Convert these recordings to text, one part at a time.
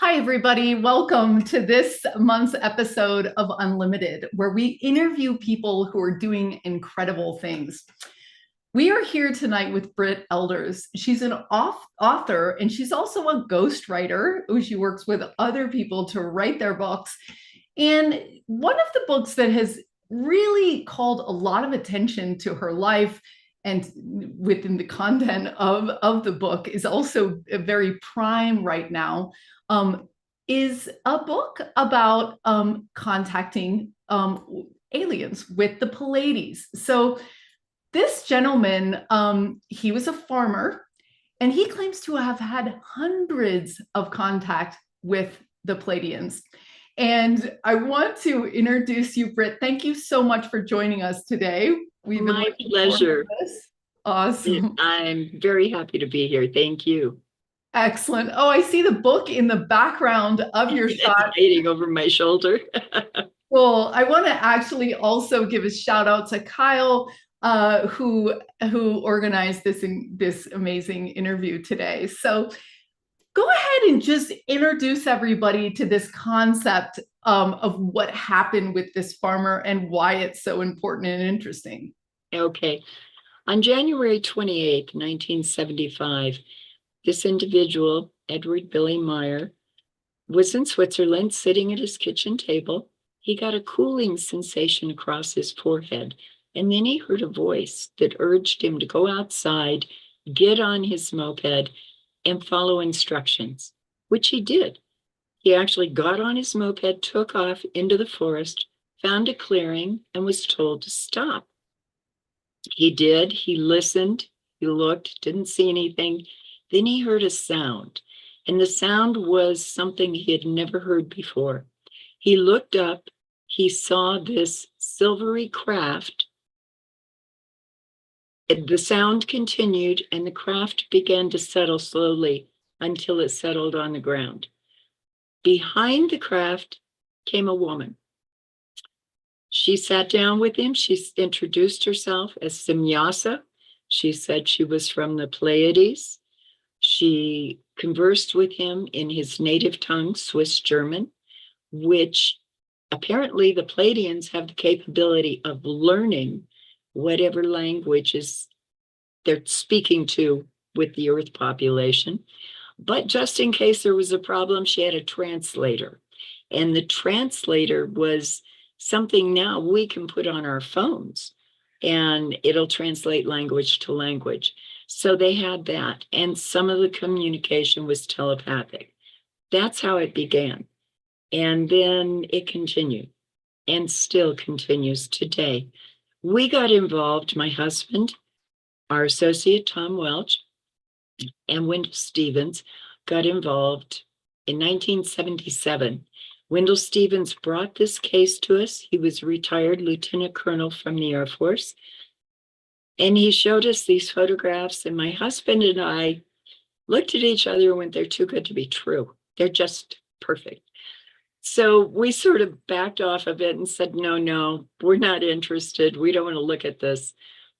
Hi, everybody. Welcome to this month's episode of Unlimited, where we interview people who are doing incredible things. We are here tonight with Brit Elders. She's an author, and she's also a ghostwriter. She works with other people to write their books. And one of the books that has really called a lot of attention to her life and within the content of the book is also very prime right now, is a book about contacting aliens with the Pleiades. So this gentleman, he was a farmer, and he claims to have had hundreds of contact with the Pleiadians. And I want to introduce you, Britt. Thank you so much for joining us today. We've been My pleasure. Awesome. I'm very happy to be here. Thank you. Excellent. Oh, I see the book in the background of your shot. Hiding over my shoulder. Well, I want to actually also give a shout out to Kyle, who organized this amazing interview today. So go ahead and just introduce everybody to this concept of what happened with this farmer and why it's so important and interesting. Okay. On January 28th, 1975, this individual, Edward Billy Meier, was in Switzerland sitting at his kitchen table. He got a cooling sensation across his forehead, and then he heard a voice that urged him to go outside, get on his moped, and follow instructions, which he did. He actually got on his moped, took off into the forest, found a clearing, and was told to stop. He did. He listened. He looked, didn't see anything. Then he heard a sound, and the sound was something he had never heard before. He looked up. He saw this silvery craft. The sound continued, and the craft began to settle slowly until it settled on the ground. Behind the craft came a woman. She sat down with him. She introduced herself as Simyasa. She said she was from the Pleiades. She conversed with him in his native tongue, Swiss German, which apparently the Pleiadians have the capability of learning whatever languages they're speaking to with the Earth population. But just in case there was a problem, she had a translator. And the translator was something now we can put on our phones, and it'll translate language to language. So they had that, and some of the communication was telepathic. That's how it began. And then it continued, and still continues today. We got involved, my husband, our associate Tom Welch, and Wendell Stevens got involved in 1977. Wendell Stevens brought this case to us. He was a retired lieutenant colonel from the Air Force. And he showed us these photographs, and my husband and I looked at each other and went, they're too good to be true. They're just perfect. So we sort of backed off of it and said, no, we're not interested. We don't want to look at this.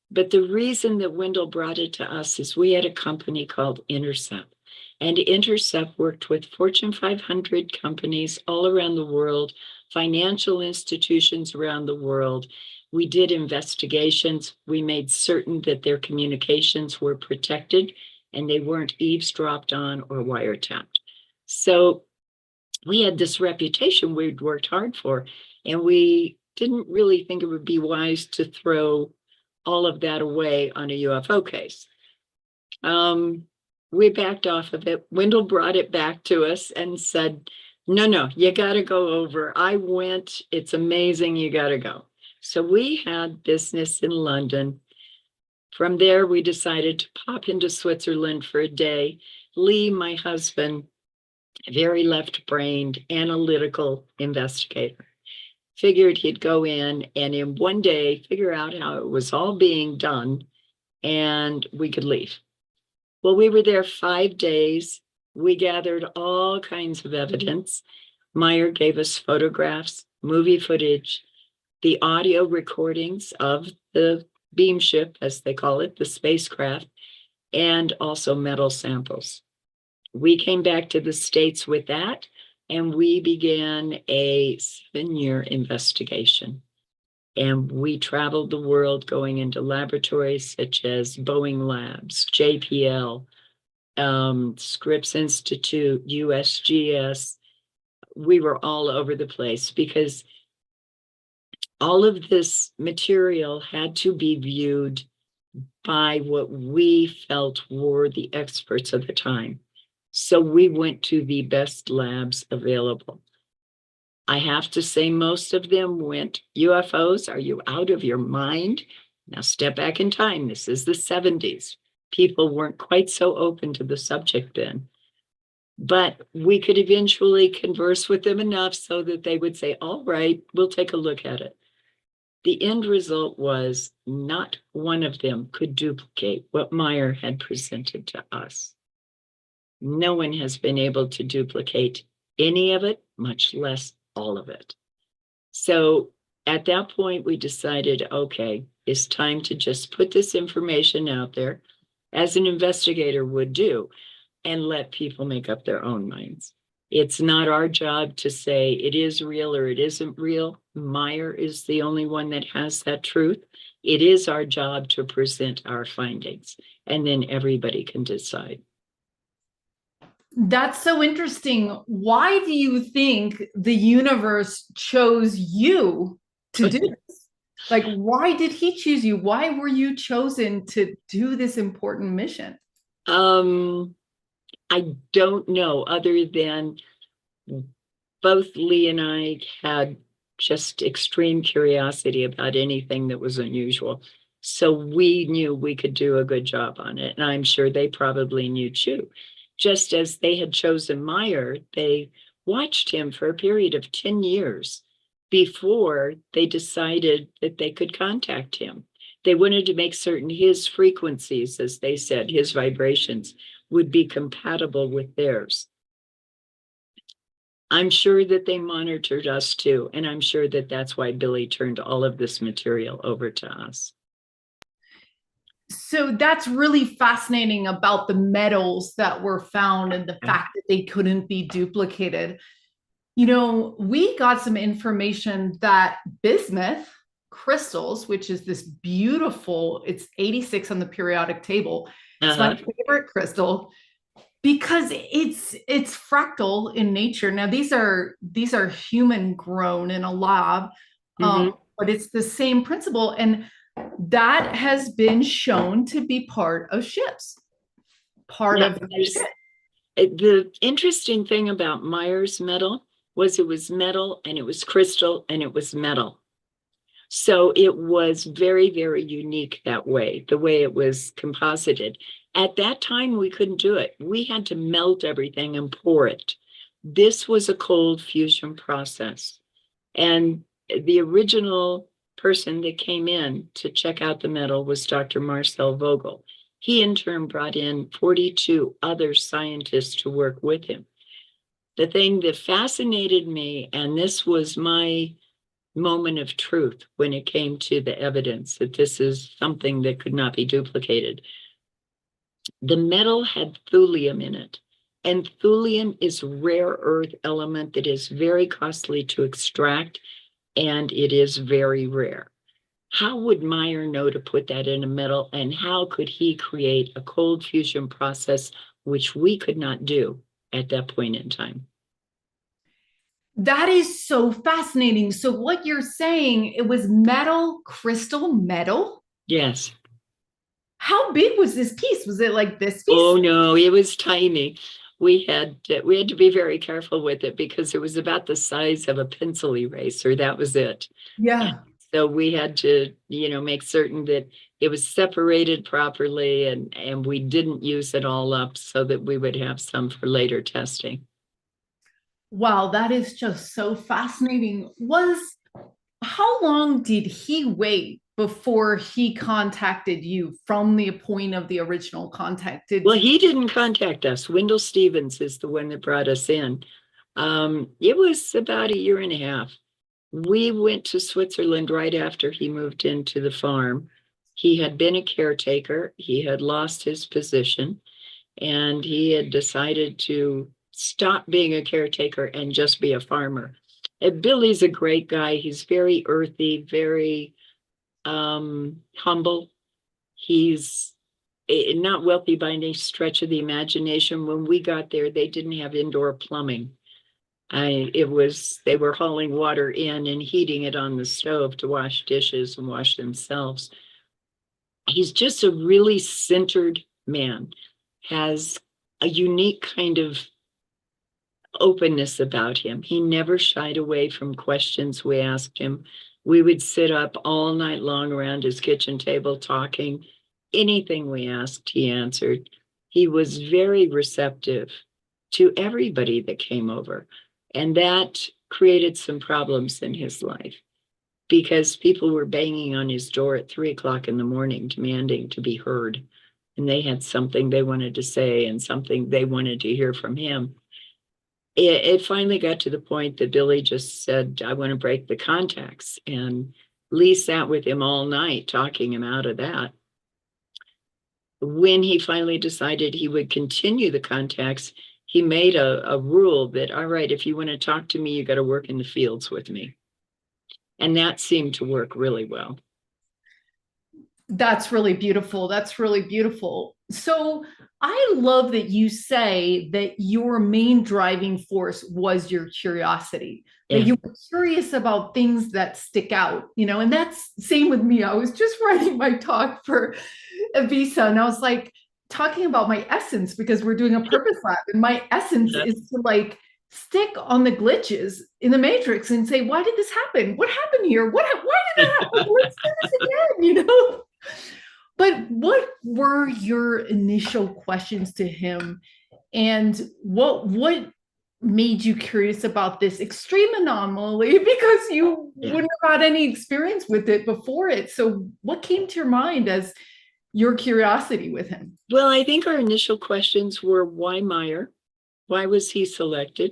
But the reason that Wendell brought it to us is we had a company called Intercept. And Intercept worked with Fortune 500 companies all around the world, financial institutions around the world. We did investigations. We made certain that their communications were protected and they weren't eavesdropped on or wiretapped. So we had this reputation we'd worked hard for, and we didn't really think it would be wise to throw all of that away on a UFO case. We backed off of it. Wendell brought it back to us and said, no, you got to go over. I went. It's amazing. You got to go. So we had business in London. From there, we decided to pop into Switzerland for a day. Lee, my husband, very left-brained, analytical investigator, figured he'd go in and in one day figure out how it was all being done and we could leave. Well, we were there 5 days. We gathered all kinds of evidence. Meier gave us photographs, movie footage, the audio recordings of the beam ship, as they call it, the spacecraft, and also metal samples. We came back to the States with that. And we began a 7-year investigation. And we traveled the world going into laboratories such as Boeing Labs, JPL, Scripps Institute, USGS. We were all over the place because all of this material had to be viewed by what we felt were the experts of the time. So we went to the best labs available. I have to say, most of them went, UFOs, are you out of your mind? Now step back in time. This is the 70s. People weren't quite so open to the subject then. But we could eventually converse with them enough so that they would say, all right, we'll take a look at it. The end result was not one of them could duplicate what Meier had presented to us. No one has been able to duplicate any of it, much less all of it. So at that point, we decided, okay, it's time to just put this information out there, as an investigator would do, and let people make up their own minds. It's not our job to say it is real or it isn't real. Meier is the only one that has that truth. It is our job to present our findings, and then everybody can decide. That's so interesting. Why do you think the universe chose you to do this? Like, why did he choose you? Why were you chosen to do this important mission? I don't know, other than both Lee and I had just extreme curiosity about anything that was unusual. So we knew we could do a good job on it. And I'm sure they probably knew too. Just as they had chosen Meier, they watched him for a period of 10 years before they decided that they could contact him. They wanted to make certain his frequencies, as they said, his vibrations would be compatible with theirs. I'm sure that they monitored us too, and I'm sure that that's why Billy turned all of this material over to us. So that's really fascinating about the metals that were found and the fact that they couldn't be duplicated. You know, we got some information that bismuth crystals, which is this beautiful, it's 86 on the periodic table. It's my favorite crystal because it's fractal in nature. Now these are human grown in a lab, but it's the same principle, and that has been shown to be part of ships. The interesting thing about Meier's metal was it was metal and it was crystal and it was metal. So it was very, very unique that way, the way it was composited. At that time, we couldn't do it. We had to melt everything and pour it. This was a cold fusion process. And the original person that came in to check out the metal was Dr. Marcel Vogel. He in turn brought in 42 other scientists to work with him. The thing that fascinated me, and this was my moment of truth when it came to the evidence that this is something that could not be duplicated. The metal had thulium in it, and thulium is a rare earth element that is very costly to extract, and it is very rare. How would Meier know to put that in a metal, and how could he create a cold fusion process, which we could not do at that point in time? That is so fascinating. So what you're saying, it was metal, crystal metal? Yes. How big was this piece? Was it like this piece? Oh no, it was tiny. We had to be very careful with it because it was about the size of a pencil eraser. That was it. Yeah. And so we had to, make certain that it was separated properly, and we didn't use it all up so that we would have some for later testing. Wow, that is just so fascinating. How long did he wait before he contacted you from the point of the original contact? Well, he didn't contact us. Wendell Stevens is the one that brought us in. It was about a year and a half. We went to Switzerland right after he moved into the farm. He had been a caretaker. He had lost his position, and he had decided to stop being a caretaker and just be a farmer. And Billy's a great guy. He's very earthy, very humble. He's not wealthy by any stretch of the imagination. When we got there, they didn't have indoor plumbing. They were hauling water in and heating it on the stove to wash dishes and wash themselves. He's just a really centered man, has a unique kind of openness about him. He never shied away from questions we asked him. We would sit up all night long around his kitchen table talking. Anything we asked, he answered. He was very receptive to everybody that came over. And that created some problems in his life because people were banging on his door at 3:00 in the morning, demanding to be heard. And they had something they wanted to say and something they wanted to hear from him. It finally got to the point that Billy just said, I want to break the contacts. And Lee sat with him all night, talking him out of that. When he finally decided he would continue the contacts, he made a rule that, all right, if you want to talk to me, you got to work in the fields with me. And that seemed to work really well. That's really beautiful. That's really beautiful. So I love that you say that your main driving force was your curiosity, that you were curious about things that stick out, and that's same with me. I was just writing my talk for a visa and I was like talking about my essence because we're doing a purpose lab and my essence is to like stick on the glitches in the matrix and say, why did this happen? What happened here? Why did that happen? Let's do this again, But what were your initial questions to him? And what made you curious about this extreme anomaly? Because you wouldn't have had any experience with it before it. So what came to your mind as your curiosity with him? Well, I think our initial questions were, why Meier? Why was he selected?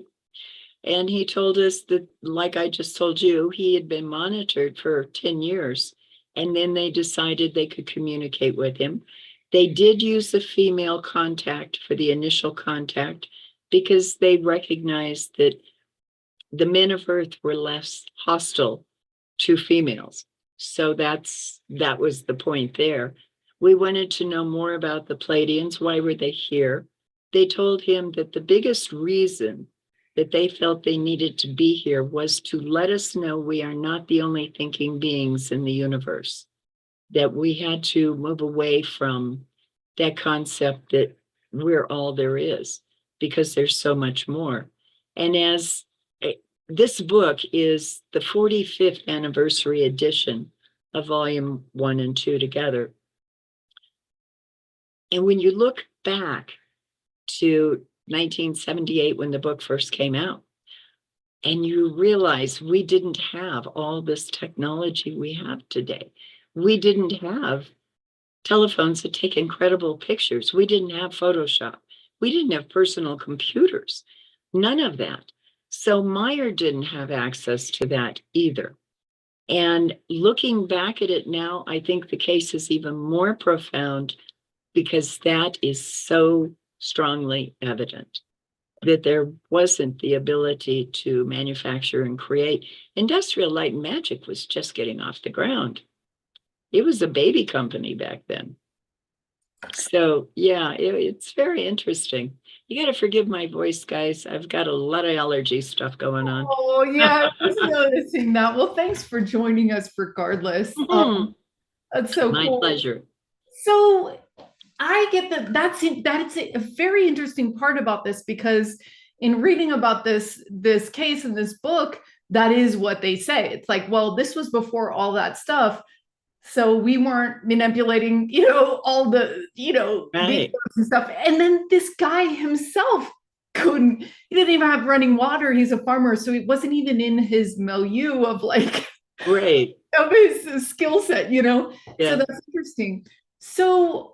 And he told us that, like I just told you, he had been monitored for 10 years. And then they decided they could communicate with him. They did use the female contact for the initial contact because they recognized that the men of Earth were less hostile to females. So that was the point there. We wanted to know more about the Pleiadians. Why were they here? They told him that the biggest reason that they felt they needed to be here was to let us know we are not the only thinking beings in the universe, that we had to move away from that concept that we're all there is, because there's so much more. And as this book is the 45th anniversary edition of volume 1 and 2 together. And when you look back to 1978 when the book first came out, and you realize we didn't have all this technology we have today. We didn't have telephones that take incredible pictures. We didn't have Photoshop. We didn't have personal computers. None of that. So Meier didn't have access to that either. And looking back at it now, I think the case is even more profound because that is so strongly evident that there wasn't the ability to manufacture and create. Industrial Light and Magic was just getting off the ground. It was a baby company back then. So yeah, it's very interesting. You got to forgive my voice, guys. I've got a lot of allergy stuff going on. Oh yeah, I was noticing that. Well, thanks for joining us regardless. That's so My cool. pleasure. So I get that's a very interesting part about this, because in reading about this case in this book, that is what they say. It's like, well, this was before all that stuff, so we weren't manipulating, all the, Right. and stuff. And then this guy himself he didn't even have running water. He's a farmer, so it wasn't even in his milieu of like, Great. of his skill set, Yeah. So that's interesting. So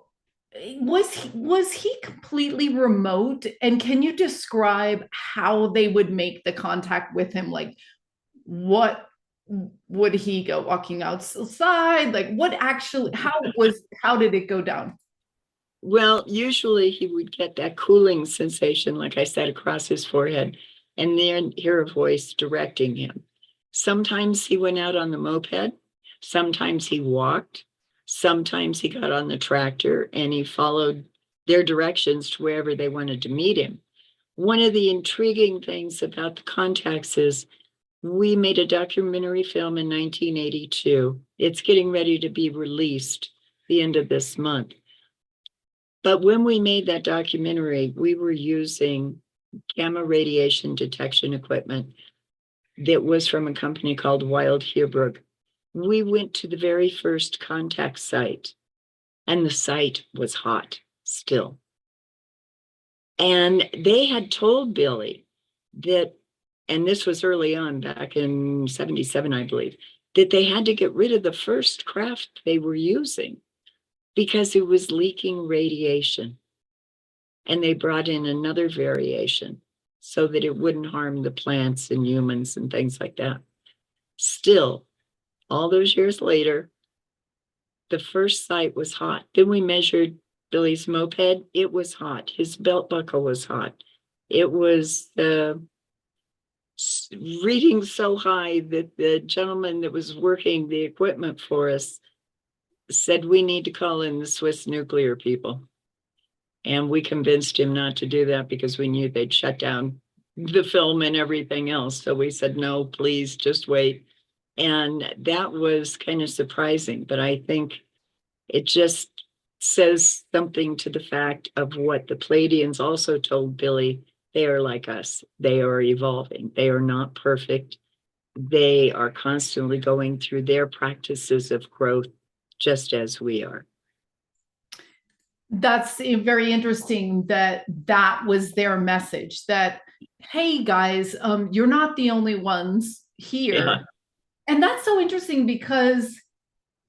was he completely remote? And can you describe how they would make the contact with him? Like, what would he go walking outside? Like, what actually, how did it go down? Well, usually he would get that cooling sensation, like I said, across his forehead, and then hear a voice directing him. Sometimes he went out on the moped, sometimes he walked, sometimes he got on the tractor and he followed their directions to wherever they wanted to meet him. One of the intriguing things about the contacts is we made a documentary film in 1982. It's getting ready to be released the end of this month. But when we made that documentary, we were using gamma radiation detection equipment that was from a company called Wild Heerbrug. We went to the very first contact site, and the site was hot still. And they had told Billy that, and this was early on, back in 77, I believe, that they had to get rid of the first craft they were using because it was leaking radiation. And they brought in another variation so that it wouldn't harm the plants and humans and things like that. Still, all those years later, the first site was hot. Then we measured Billy's moped. It was hot. His belt buckle was hot. It was reading so high that the gentleman that was working the equipment for us said, we need to call in the Swiss nuclear people. And we convinced him not to do that because we knew they'd shut down the film and everything else. So we said, no, please just wait. And that was kind of surprising, but I think it just says something to the fact of what the Pleiadians also told Billy. They are like us. They are evolving. They are not perfect. They are constantly going through their practices of growth, just as we are. That's very interesting that that was their message, that, hey, guys, you're not the only ones here. Yeah. And that's so interesting because,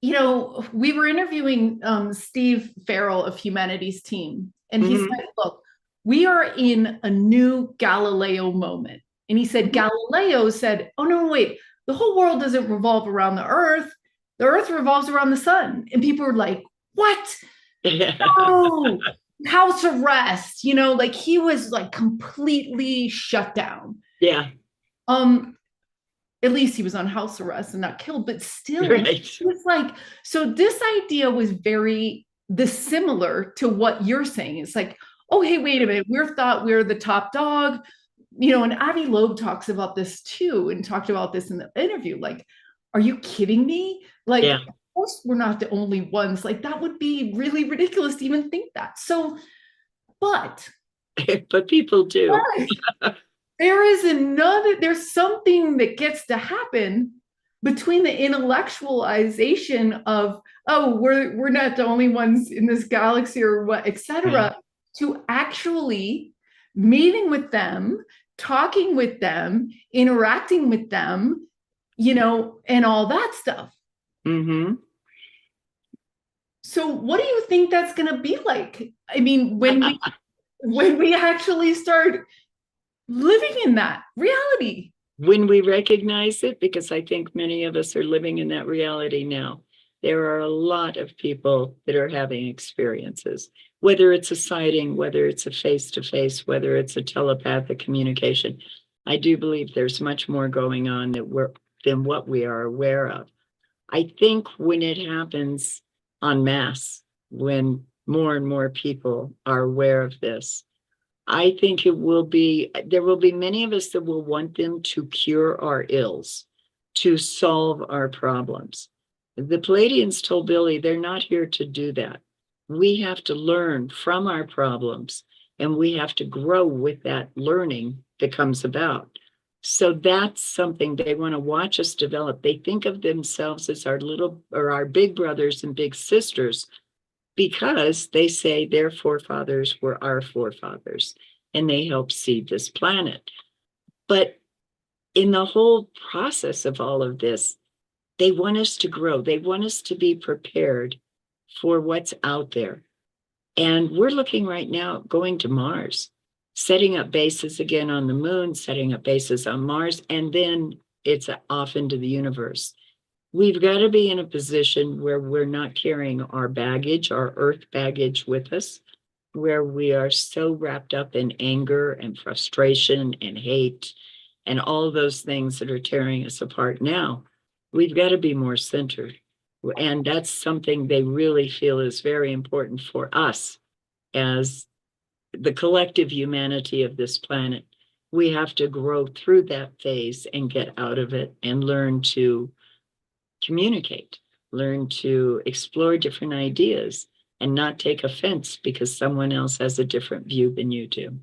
you know, we were interviewing Steve Farrell of Humanity's Team, and he said, look, we are in a new Galileo moment. And he said, Galileo said, oh, no, wait, the whole world doesn't revolve around the earth revolves around the sun. And people were like, what? No, house arrest, you know, like he was like completely shut down. Yeah. At least he was on house arrest and not killed, but still, right. It was like, so this idea was very similar to what you're saying. It's like, oh, hey, wait a minute, we're the top dog, you know, and Avi Loeb talks about this too, and talked about this in the interview. Like, are you kidding me? Like, yeah. Of course we're not the only ones. Like, that would be really ridiculous to even think that. So, but people do. There's something that gets to happen between the intellectualization of, oh, we're not the only ones in this galaxy or what, etc., to actually meeting with them, talking with them, interacting with them, you know, and all that stuff. So what do you think that's going to be like? I mean, when we actually start living in that reality, when we recognize it, because I think many of us are living in that reality now. There are a lot of people that are having experiences, whether it's a sighting, whether it's a face-to-face, whether it's a telepathic communication. I do believe there's much more going on than what we are aware of. I think when it happens en masse, when more and more people are aware of this, I think there will be many of us that will want them to cure our ills, to solve our problems. The Pleiadians told Billy they're not here to do that. We have to learn from our problems, and we have to grow with that learning that comes about. So that's something they want to watch us develop. They think of themselves as our big brothers and big sisters, because they say their forefathers were our forefathers and they helped seed this planet. But in the whole process of all of this, they want us to grow. They want us to be prepared for what's out there. And we're looking right now at going to Mars, setting up bases again on the moon, setting up bases on Mars, and then it's off into the universe. We've got to be in a position where we're not carrying our baggage, our earth baggage with us, where we are so wrapped up in anger and frustration and hate and all of those things that are tearing us apart now. We've got to be more centered. And that's something they really feel is very important for us as the collective humanity of this planet. We have to grow through that phase and get out of it and learn to communicate, learn to explore different ideas and not take offense because someone else has a different view than you do.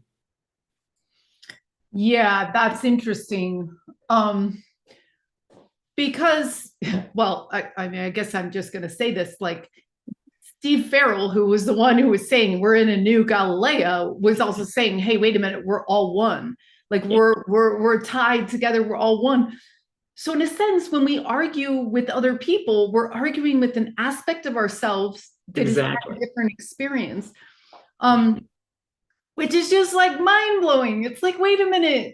Yeah, that's interesting. Because, well, I mean, I guess I'm just going to say this, like Steve Farrell, who was the one who was saying we're in a new Galileo, was also saying, hey, wait a minute, we're all one. Like we're tied together, we're all one. So in a sense, when we argue with other people, we're arguing with an aspect of ourselves that Exactly. is a different experience. Which is just like mind-blowing. It's like, wait a minute.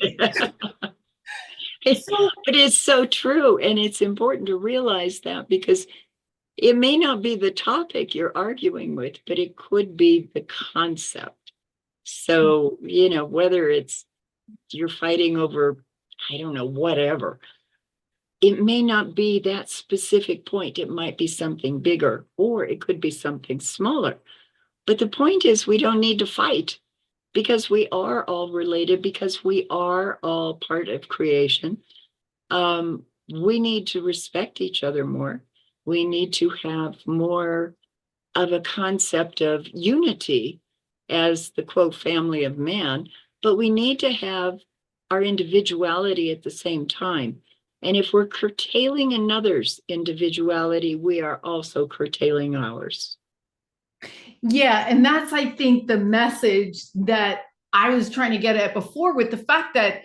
It is so true. And it's important to realize that because it may not be the topic you're arguing with, but it could be the concept. So, whether it's you're fighting over, I don't know, whatever, it may not be that specific point. It might be something bigger, or it could be something smaller. But the point is, we don't need to fight because we are all related, because we are all part of creation. We need to respect each other more. We need to have more of a concept of unity as the quote family of man, but we need to have our individuality at the same time. And if we're curtailing another's individuality, we are also curtailing ours. Yeah, and that's, I think, the message that I was trying to get at before, with the fact that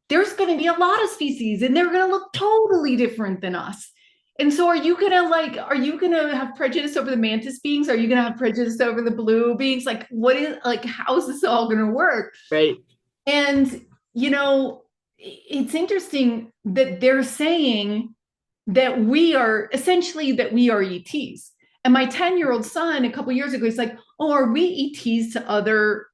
there's going to be a lot of species and they're going to look totally different than us. And so are you going to have prejudice over the mantis beings? Are you going to have prejudice over the blue beings? Like, how is this all going to work? Right. And, it's interesting that they're saying that we are ETs. And my 10-year-old son, a couple of years ago, he's like, oh, are we ETs to other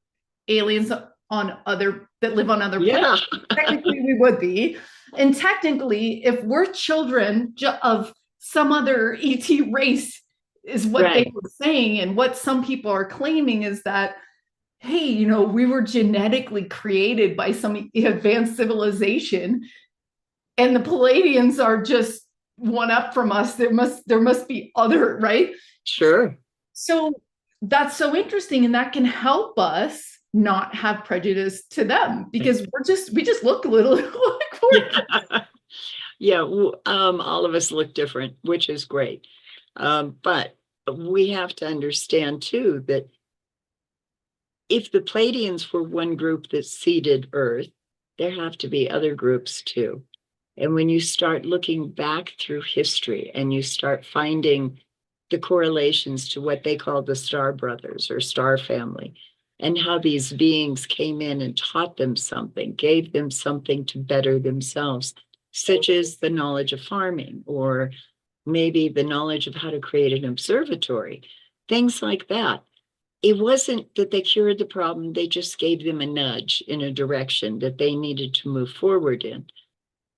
aliens that live on other planets? Technically, we would be. And technically, if we're children of some other ET race, is what they were saying. And what some people are claiming is that, hey, we were genetically created by some advanced civilization, and the Pleiadians are just one up from us. There must be other, right? Sure. So that's so interesting, and that can help us not have prejudice to them, because we just look a little like all of us look different, which is great. But we have to understand too that if the Pleiadians were one group that seeded Earth, there have to be other groups too. And when you start looking back through history and you start finding the correlations to what they call the Star Brothers or Star Family, and how these beings came in and taught them something, gave them something to better themselves, such as the knowledge of farming, or maybe the knowledge of how to create an observatory, things like that. It wasn't that they cured the problem, they just gave them a nudge in a direction that they needed to move forward in.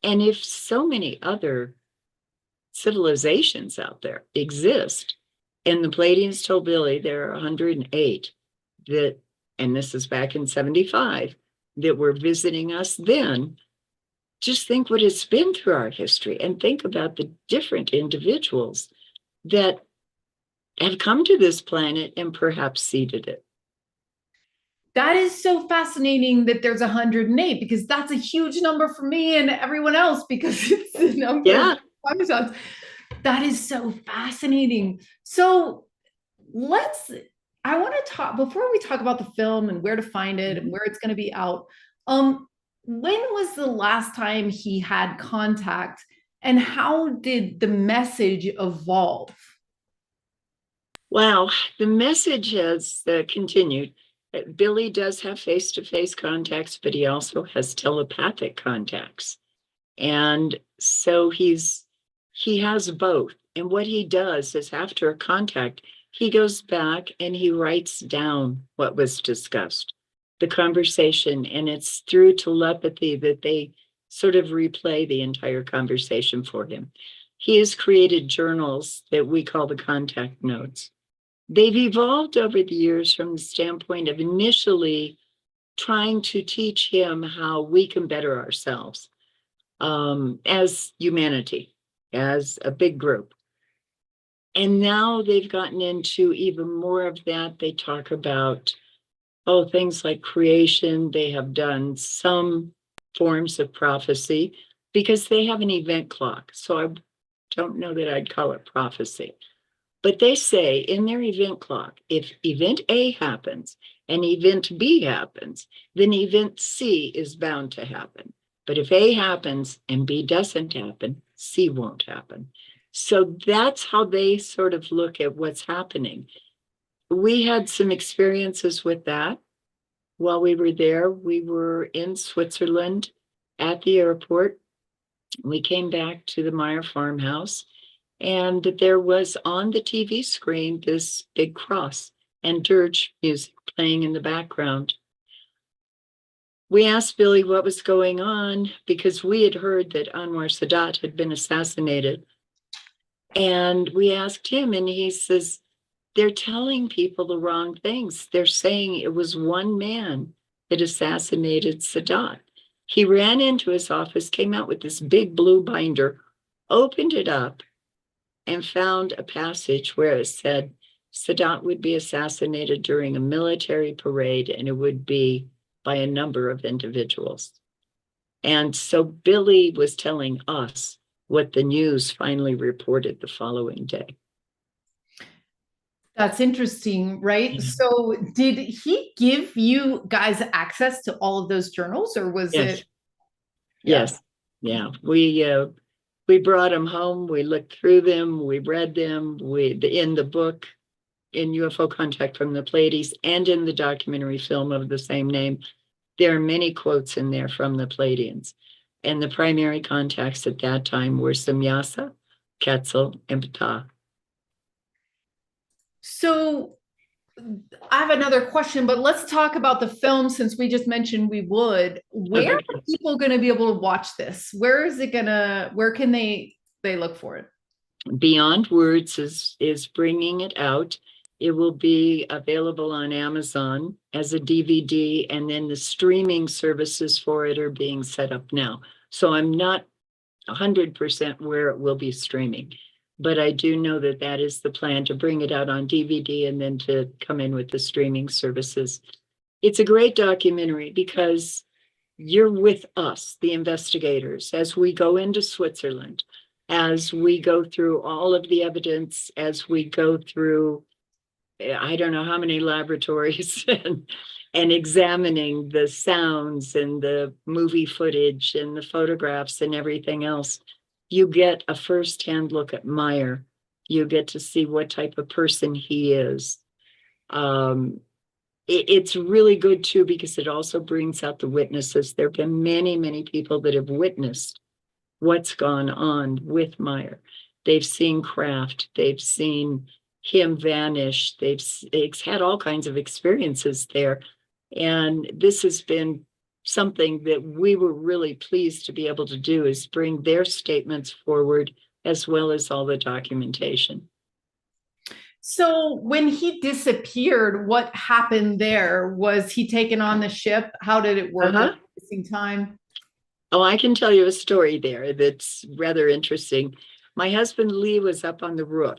And if so many other civilizations out there exist, and the Pleiadians told Billy there are 108 that, and this is back in 75, that were visiting us then, just think what it's been through our history and think about the different individuals that have come to this planet and perhaps seeded it. That is so fascinating that there's 108, because that's a huge number for me and everyone else, because it's the number of Parmesan. That is so fascinating. So I want to talk, before we talk about the film and where to find it and where it's going to be out, when was the last time he had contact, and how did the message evolve? Wow, the message has continued. Billy does have face-to-face contacts, but he also has telepathic contacts. And so he's he has both. And what he does is after a contact, he goes back and he writes down what was discussed, the conversation, and it's through telepathy that they sort of replay the entire conversation for him. He has created journals that we call the contact notes. They've evolved over the years from the standpoint of initially trying to teach him how we can better ourselves as humanity, as a big group. And now they've gotten into even more of that. They talk about, things like creation. They have done some forms of prophecy because they have an event clock. So I don't know that I'd call it prophecy. But they say in their event clock, if event A happens and event B happens, then event C is bound to happen. But if A happens and B doesn't happen, C won't happen. So that's how they sort of look at what's happening. We had some experiences with that while we were there. We were in Switzerland at the airport. We came back to the Meier farmhouse, and there was on the TV screen this big cross and dirge music playing in the background. We asked Billy what was going on because we had heard that Anwar Sadat had been assassinated. And we asked him, and he says, they're telling people the wrong things. They're saying it was one man that assassinated Sadat. He ran into his office, came out with this big blue binder, opened it up, and found a passage where it said Sadat would be assassinated during a military parade, and it would be by a number of individuals. And so Billy was telling us what the news finally reported the following day. That's interesting, right? Yeah. So did he give you guys access to all of those journals, or was Yes. it? Yes. Yeah. We brought them home. We looked through them. We read them. In the book, in UFO Contact from the Pleiades, and in the documentary film of the same name, there are many quotes in there from the Pleiadians. And the primary contacts at that time were Samyasa, Quetzal, and Ptah. So I have another question, but let's talk about the film since we just mentioned we would. Where Okay. are people going to be able to watch this? Where can they look for it? Beyond Words is bringing it out. It will be available on Amazon as a DVD, and then the streaming services for it are being set up now. So I'm not 100% where it will be streaming, but I do know that that is the plan, to bring it out on DVD and then to come in with the streaming services. It's a great documentary because you're with us, the investigators, as we go into Switzerland, as we go through all of the evidence, as we go through, I don't know how many laboratories and examining the sounds and the movie footage and the photographs and everything else. You get a firsthand look at Meier. You get to see what type of person he is. It's really good too, because it also brings out the witnesses. There have been many, many people that have witnessed what's gone on with Meier. They've seen craft, they've seen him vanish, they've had all kinds of experiences there. And this has been something that we were really pleased to be able to do, is bring their statements forward as well as all the documentation. So when he disappeared, what happened there? Was he taken on the ship? How did it work at the same time? Oh, I can tell you a story there that's rather interesting. My husband Lee was up on the roof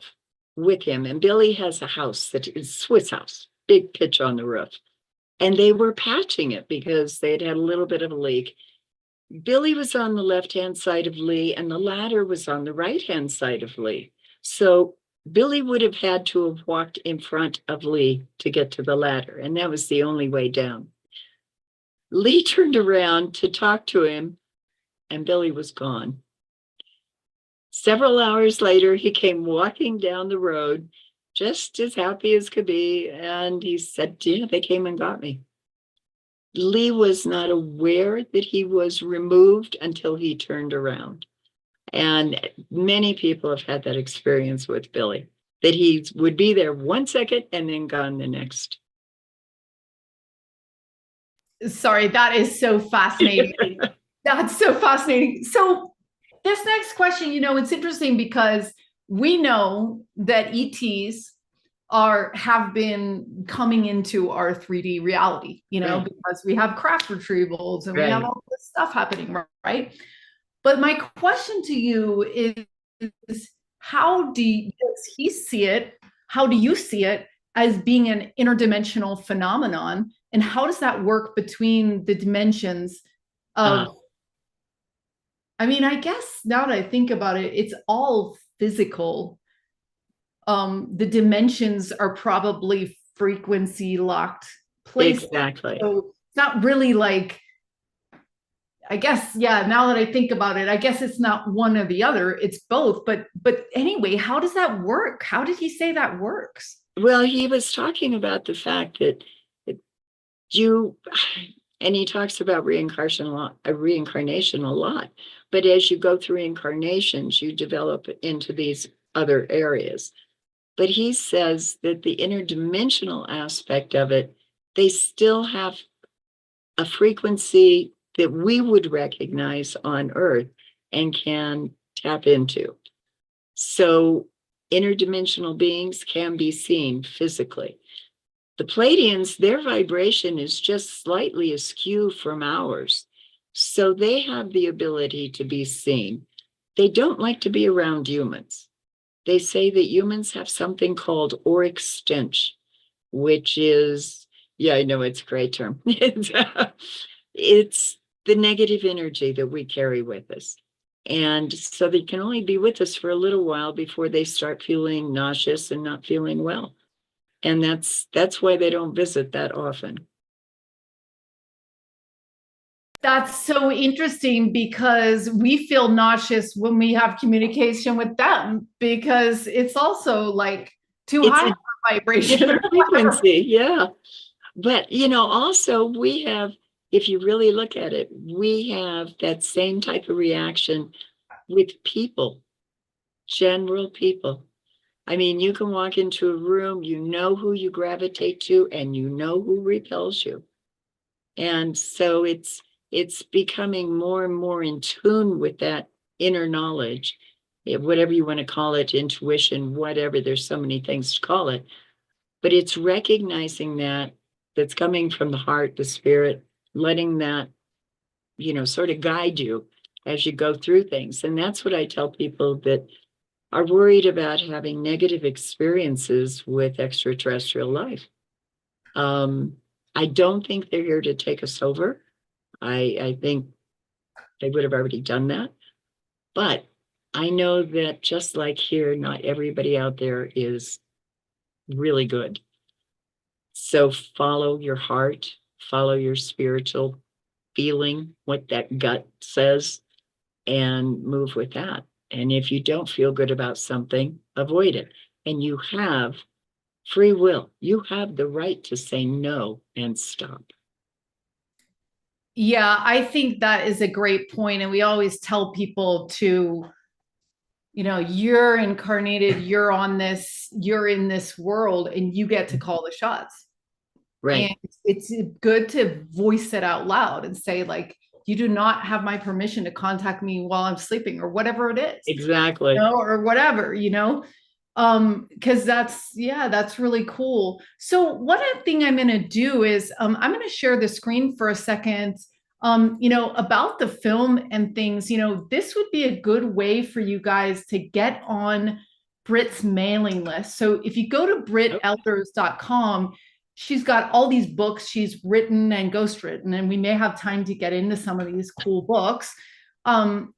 with him, and Billy has a house that is Swiss house, big pitch on the roof. And they were patching it because they had had a little bit of a leak. Billy was on the left-hand side of Lee, and the ladder was on the right-hand side of Lee. So Billy would have had to have walked in front of Lee to get to the ladder, and that was the only way down. Lee turned around to talk to him, and Billy was gone. Several hours later, he came walking down the road, just as happy as could be, and he said, yeah, they came and got me. Lee was not aware that he was removed until he turned around. And many people have had that experience with Billy, that he would be there 1 second and then gone the next. Sorry, that is so fascinating. That's so fascinating. So this next question, it's interesting because we know that ETs have been coming into our 3D reality, Right. because we have craft retrievals and we have Right. all this stuff happening, right? But my question to you is does he see it? How do you see it as being an interdimensional phenomenon? And how does that work between the dimensions of, I guess now that I think about it, it's all physical. The dimensions are probably frequency locked places. Exactly. So it's not really like, I guess, yeah, now that I think about it, I guess it's not one or the other, it's both. But anyway, how does that work? How did he say that works? Well, he was talking about the fact that you, and he talks about reincarnation a lot, but as you go through incarnations, you develop into these other areas. But he says that the interdimensional aspect of it, they still have a frequency that we would recognize on Earth and can tap into. So interdimensional beings can be seen physically. The Pleiadians, their vibration is just slightly askew from ours. So they have the ability to be seen. They don't like to be around humans. They say that humans have something called auric stench, which is, yeah, I know it's a great term. It's the negative energy that we carry with us. And so they can only be with us for a little while before they start feeling nauseous and not feeling well. And that's why they don't visit that often. That's so interesting because we feel nauseous when we have communication with them because it's also like too high vibration. Frequency, yeah. But, also we have, if you really look at it, we have that same type of reaction with people, general people. You can walk into a room, you know who you gravitate to, and you know who repels you. And so it's becoming more and more in tune with that inner knowledge, whatever you want to call it, intuition, whatever. There's so many things to call it. But it's recognizing that's coming from the heart, the spirit, letting that, sort of guide you as you go through things. And that's what I tell people that are worried about having negative experiences with extraterrestrial life. I don't think they're here to take us over. I think they would have already done that. But I know that just like here, not everybody out there is really good. So follow your heart, follow your spiritual feeling, what that gut says, and move with that. And if you don't feel good about something, avoid it. And you have free will. You have the right to say no and stop. Yeah, I think that is a great point. And we always tell people to, you're incarnated, you're in this world, and you get to call the shots. Right. And it's good to voice it out loud and say, like, you do not have my permission to contact me while I'm sleeping or whatever it is. Exactly. Or whatever, because that's really cool. So one thing I'm going to do is I'm going to share the screen for a second. About the film and things, this would be a good way for you guys to get on Brit's mailing list. So if you go to britelders.com, she's got all these books she's written and ghostwritten, and we may have time to get into some of these cool books. And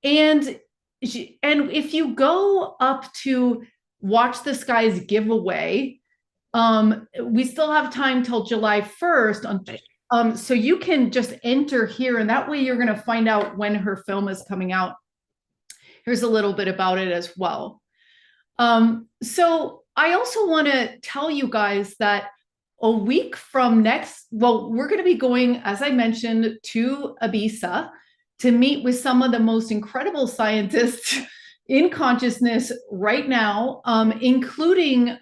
if you go up to Watch the Skies giveaway, we still have time till July 1st. So you can just enter here, and that way you're going to find out when her film is coming out. Here's a little bit about it as well. So I also want to tell you guys that a week from we're going to be going, as I mentioned, to Ibiza to meet with some of the most incredible scientists in consciousness right now, including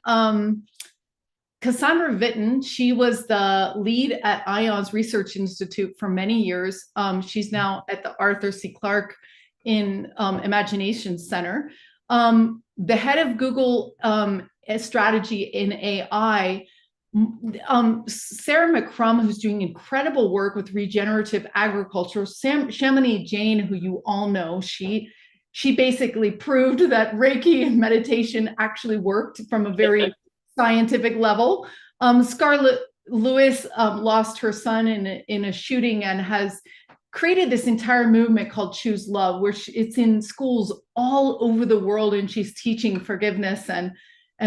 Cassandra Witten. She was the lead at IONS Research Institute for many years. She's now at the Arthur C. Clarke in Imagination Center. The head of Google strategy in AI, Sarah McCrum, who's doing incredible work with regenerative agriculture. Chamonix Jane, who you all know, she basically proved that Reiki and meditation actually worked from a very scientific level. Scarlett Lewis lost her son in a shooting and has created this entire movement called Choose Love, where it's in schools all over the world, and she's teaching forgiveness and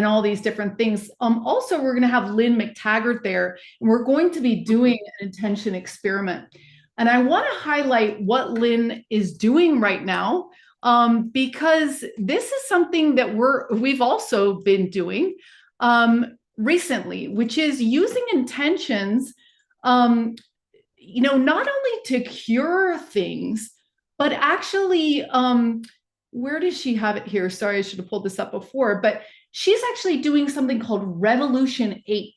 all these different things. Also, we're going to have Lynn McTaggart there, and we're going to be doing an intention experiment. And I want to highlight what Lynn is doing right now, because this is something that we've also been doing recently, which is using intentions, not only to cure things, but actually, where does she have it here? Sorry, I should have pulled this up before, but she's actually doing something called Revolution 8,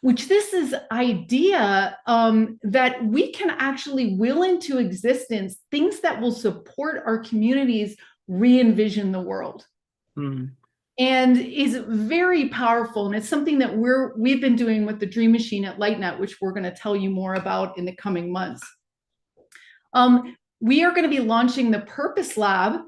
which this is idea that we can actually will into existence things that will support our communities re-envision the world. And is very powerful. And it's something that we've been doing with the Dream Machine at LightNet, which we're going to tell you more about in the coming months. We are going to be launching the Purpose Lab.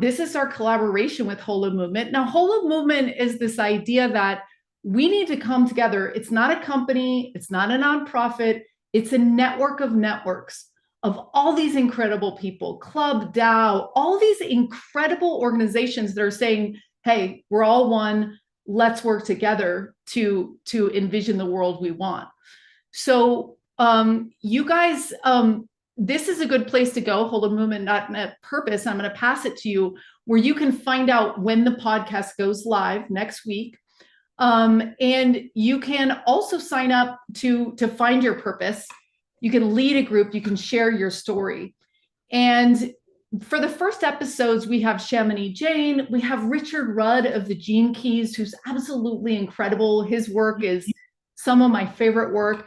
This is our collaboration with Holo Movement. Now, Holo Movement is this idea that we need to come together. It's not a company. It's not a nonprofit. It's a network of networks of all these incredible people, Club, DAO, all these incredible organizations that are saying, hey, we're all one. Let's work together to envision the world we want. So you guys, this is a good place to go, Holo Movement.net Purpose. I'm going to pass it to you, where you can find out when the podcast goes live next week. And you can also sign up to find your purpose. You can lead a group. You can share your story. And for the first episodes, we have Chamonix Jane. We have Richard Rudd of the Gene Keys, who's absolutely incredible. His work is some of my favorite work.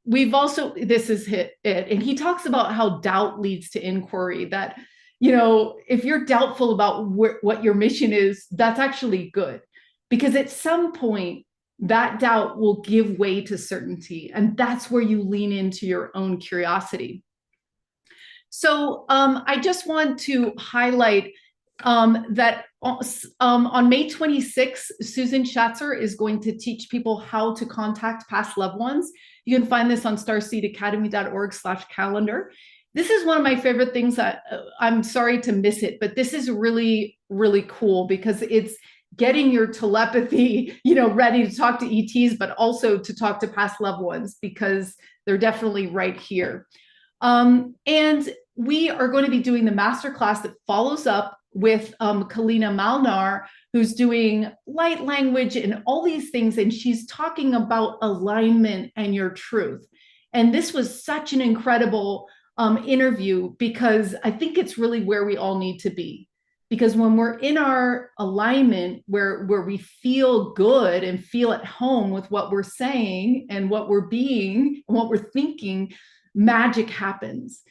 We've also, this is it. And he talks about how doubt leads to inquiry, that, if you're doubtful about what your mission is, that's actually good, because at some point that doubt will give way to certainty. And that's where you lean into your own curiosity. So I just want to highlight that on May 26th, Susan Schatzer is going to teach people how to contact past loved ones. You can find this on starseedacademy.org/calendar. This is one of my favorite things that I'm sorry to miss it, but this is really, really cool, because it's getting your telepathy, ready to talk to ETs, but also to talk to past loved ones, because they're definitely right here. And we are going to be doing the masterclass that follows up with Kalina Malnar, who's doing light language and all these things. And she's talking about alignment and your truth. And this was such an incredible interview, because I think it's really where we all need to be. Because when we're in our alignment, where we feel good and feel at home with what we're saying and what we're being and what we're thinking, magic happens.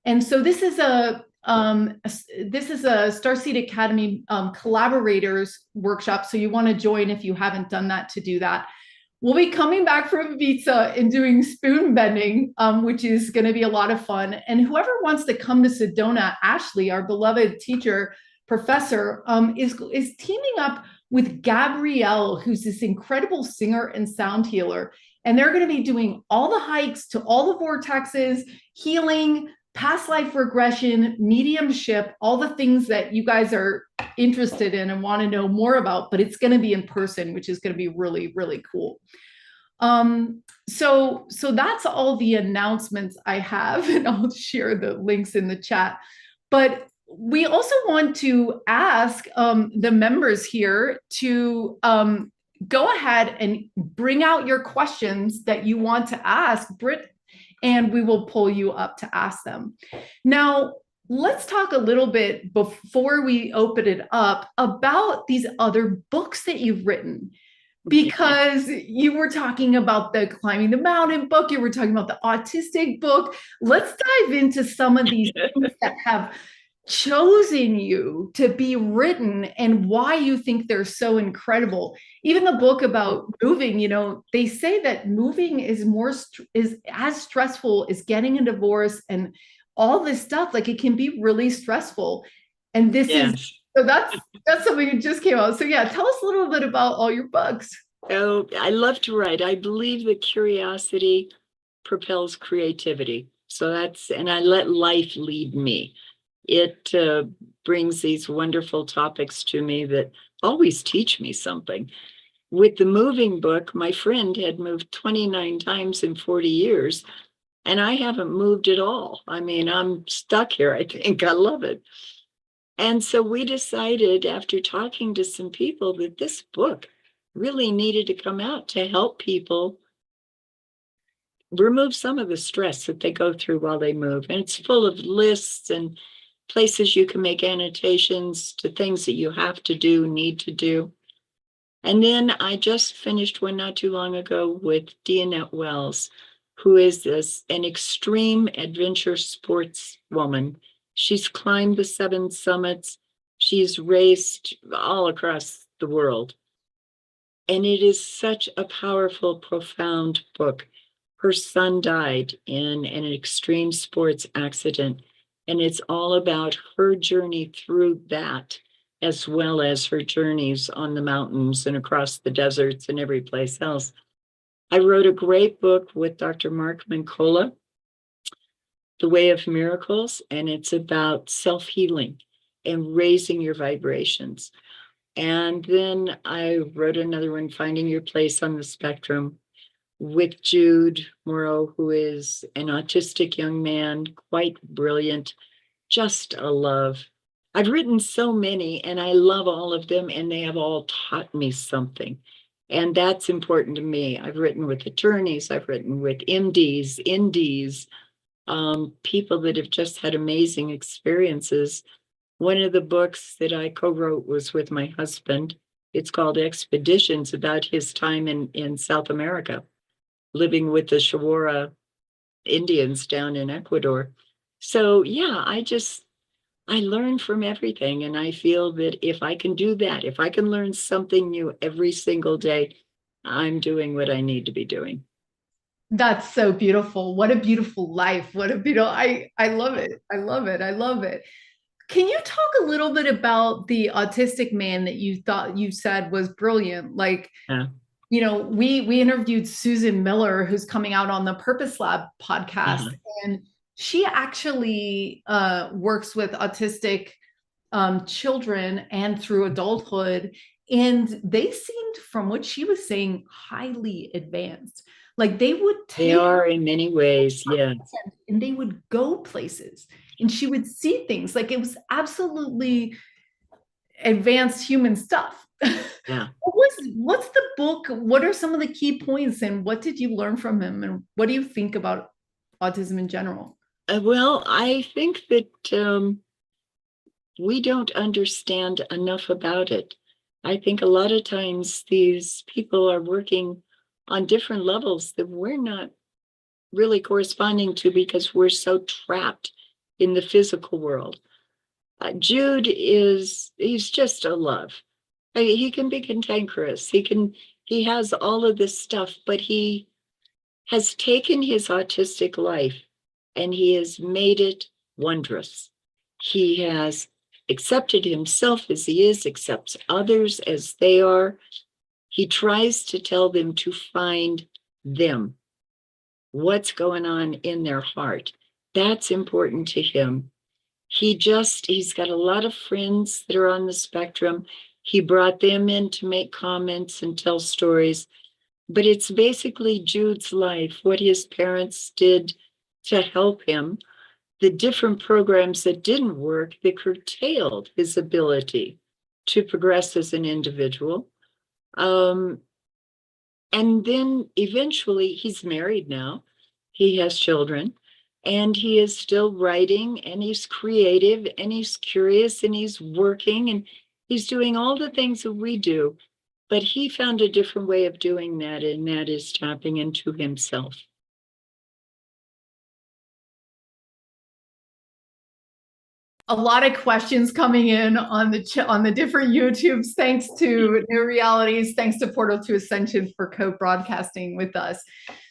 And so this is a Starseed Academy collaborators workshop. So you want to join if you haven't done that, to do that. We'll be coming back from Ibiza and doing spoon bending, which is going to be a lot of fun. And whoever wants to come to Sedona, Ashley, our beloved teacher, professor, is teaming up with Gabrielle, who's this incredible singer and sound healer. And they're going to be doing all the hikes to all the vortexes, healing, past life regression, mediumship, all the things that you guys are interested in and want to know more about, but it's going to be in person, which is going to be really, really cool. So that's all the announcements I have, and I'll share the links in the chat. But we also want to ask the members here to go ahead and bring out your questions that you want to ask Britt and we will pull you up to ask them. Now, let's talk a little bit before we open it up about these other books that you've written, because you were talking about the climbing the mountain book, you were talking about the autistic book. Let's dive into some of these things that have chosen you to be written and why you think they're so incredible. Even the book about moving, you know, they say that moving is is as stressful as getting a divorce and all this stuff. Like, it can be really stressful. And this is, so that's something that just came out. So yeah, tell us a little bit about all your books. Oh, I love to write. I believe that curiosity propels creativity. So and I let life lead me. It brings these wonderful topics to me that always teach me something. With the moving book, my friend had moved 29 times in 40 years, and I haven't moved at all. I mean, I'm stuck here, I think. I love it. And so we decided, after talking to some people, that this book really needed to come out to help people remove some of the stress that they go through while they move. And it's full of lists and places you can make annotations to things that you have to do, need to do. And then I just finished one not too long ago with Deanette Wells, who is an extreme adventure sports woman. She's climbed the 7 summits. She's raced all across the world. And it is such a powerful, profound book. Her son died in an extreme sports accident, and it's all about her journey through that, as well as her journeys on the mountains and across the deserts and every place else. I wrote a great book with Dr. Mark Mancola, The Way of Miracles, and it's about self-healing and raising your vibrations. And then I wrote another one, Finding Your Place on the Spectrum, with Jude Morrow, who is an autistic young man, quite brilliant, just a love. I've written so many, and I love all of them, and they have all taught me something. And that's important to me. I've written with attorneys, I've written with MDs, NDs, people that have just had amazing experiences. One of the books that I co-wrote was with my husband. It's called Expeditions, about his time in South America, living with the Chihuahua Indians down in Ecuador. So yeah, I learn from everything. And I feel that if I can do that, if I can learn something new every single day, I'm doing what I need to be doing. That's so beautiful. What a beautiful life. What a beautiful, I love it. I love it. I love it. Can you talk a little bit about the autistic man that you thought you said was brilliant? Like, Yeah. you know, we interviewed Susan Miller, who's coming out on the Purpose Lab podcast, and she actually works with autistic children and through adulthood. And they seemed, from what she was saying, highly advanced. Like, they would take, They are in many ways, yes. And they would go places, and she would see things. Like, it was absolutely advanced human stuff. Yeah. What's the book? What are some of the key points, and what did you learn from him? And what do you think about autism in general? Well, I think that we don't understand enough about it. I think a lot of times these people are working on different levels that we're not really corresponding to, because we're so trapped in the physical world. Jude he's just a love. He can be cantankerous. He has all of this stuff, but he has taken his autistic life and he has made it wondrous. He has accepted himself as he is, accepts others as they are. He tries to tell them to find them, what's going on in their heart. That's important to him. He's got a lot of friends that are on the spectrum. He brought them in to make comments and tell stories. But it's basically Jude's life, what his parents did to help him, the different programs that didn't work, that curtailed his ability to progress as an individual. And then eventually, he's married now. he has children, and he is still writing, and he's creative, and he's curious, and he's working, and he's doing all the things that we do. But he found a different way of doing that, and that is tapping into himself. A lot of questions coming in on the different YouTubes. Thanks to New Realities, thanks to Portal to Ascension for co-broadcasting with us.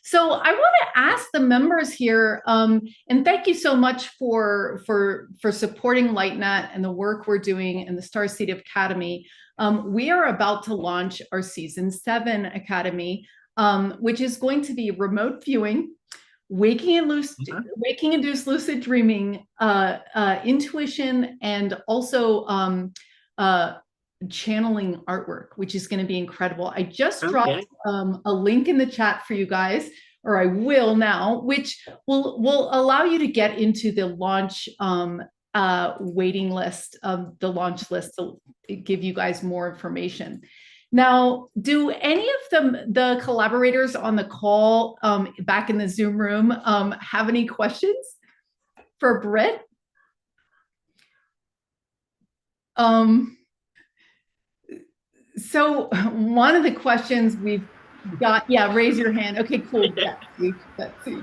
So I want to ask the members here, and thank you so much for supporting LightNet and the work we're doing in the Starseed Academy. We are about to launch our Season 7 Academy, which is going to be remote viewing, waking-induced lucid dreaming, intuition, and also channeling artwork, which is going to be incredible. I just dropped a link in the chat for you guys, or I will now, which will allow you to get into the launch waiting list, the launch list, to give you guys more information. Now, do any of the collaborators on the call back in the Zoom room have any questions for Britt? So one of the questions we've got, yeah, raise your hand. Okay, cool. Betsy,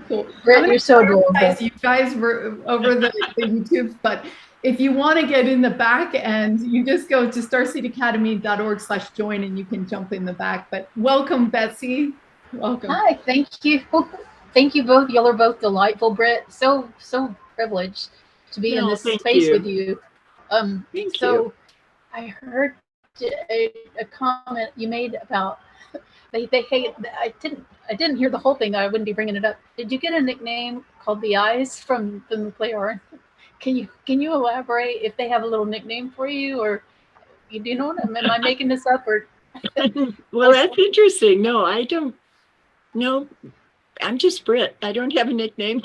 cool. Britt, you're so adorable. You guys were over the YouTube, but if you want to get in the back end, you just go to starseedacademy.org/join and you can jump in the back. But welcome, Betsy. Welcome. Hi, thank you. Thank you both. Y'all are both delightful, Britt. So privileged to be in this space with you. Thank you. I heard a comment you made about they hate. I didn't hear the whole thing. I wouldn't be bringing it up. Did you get a nickname called the Eyes from the Pleiadians? Can you elaborate if they have a little nickname for you, or you do know? Am I making this up, or? Well, that's interesting. No, I don't. No, I'm just Britt. I don't have a nickname.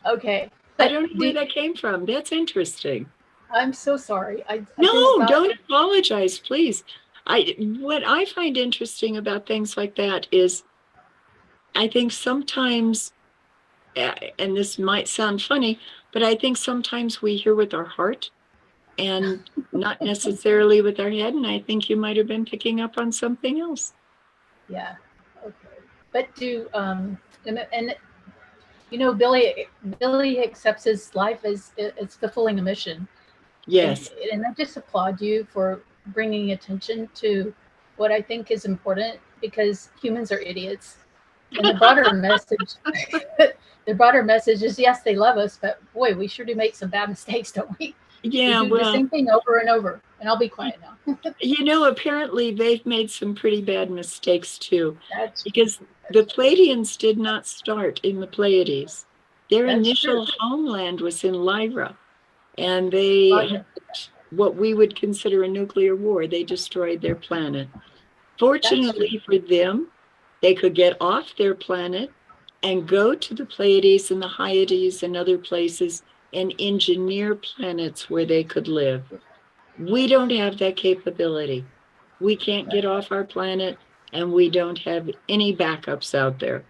Okay. I don't know where that came from. That's interesting. I'm so sorry. No, don't apologize, please. What I find interesting about things like that is, I think sometimes, and this might sound funny, but I think sometimes we hear with our heart and not necessarily with our head. And I think you might have been picking up on something else. Yeah. Okay. But and you know, Billy accepts his life as it's fulfilling a mission. Yes. And I just applaud you for bringing attention to what I think is important, because humans are idiots. And the broader message is, yes, they love us, but boy, we sure do make some bad mistakes, don't we? Yeah, we do the same thing over and over. And I'll be quiet now. You know, apparently they've made some pretty bad mistakes too, because the Pleiadians did not start in the Pleiades. Their initial homeland was in Lyra, and they had what we would consider a nuclear war. They destroyed their planet. Fortunately for them, they could get off their planet and go to the Pleiades and the Hyades and other places and engineer planets where they could live. We don't have that capability. We can't get off our planet, and we don't have any backups out there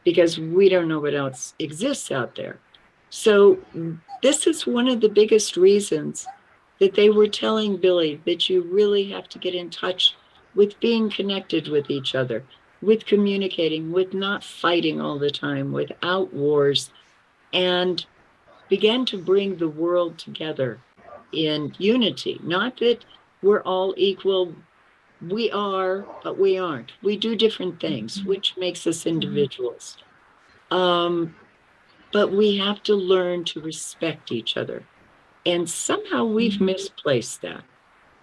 because we don't know what else exists out there. So this is one of the biggest reasons that they were telling Billy that you really have to get in touch with being connected with each other, with communicating, with not fighting all the time, without wars, and began to bring the world together in unity. Not that we're all equal. We are, but we aren't. We do different things, which makes us individuals. But we have to learn to respect each other. And somehow we've misplaced that.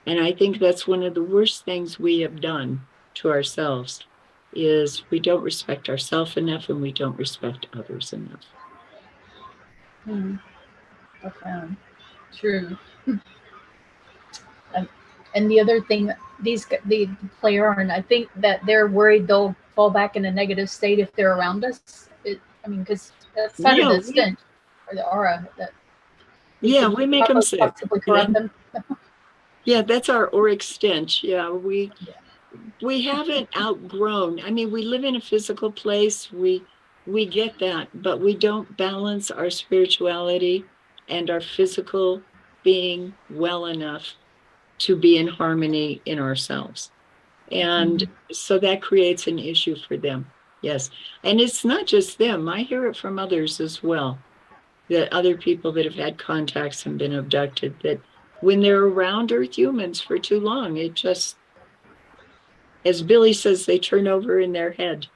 And I think that's one of the worst things we have done to ourselves, is we don't respect ourselves enough, and we don't respect others enough. Profound. True. And the other thing, the Pleiadians, I think that they're worried they'll fall back in a negative state if they're around us. Because that's kind of the stench or the aura that. Yeah, we make them sick. Possibly corrupt them. Yeah, that's our auric stench. Yeah, we haven't outgrown. I mean, we live in a physical place. We we get that, but we don't balance our spirituality and our physical being well enough to be in harmony in ourselves. And so that creates an issue for them. Yes. And it's not just them. I hear it from others as well, that other people that have had contacts and been abducted, that when they're around Earth humans for too long, it just, as Billy says, they turn over in their head,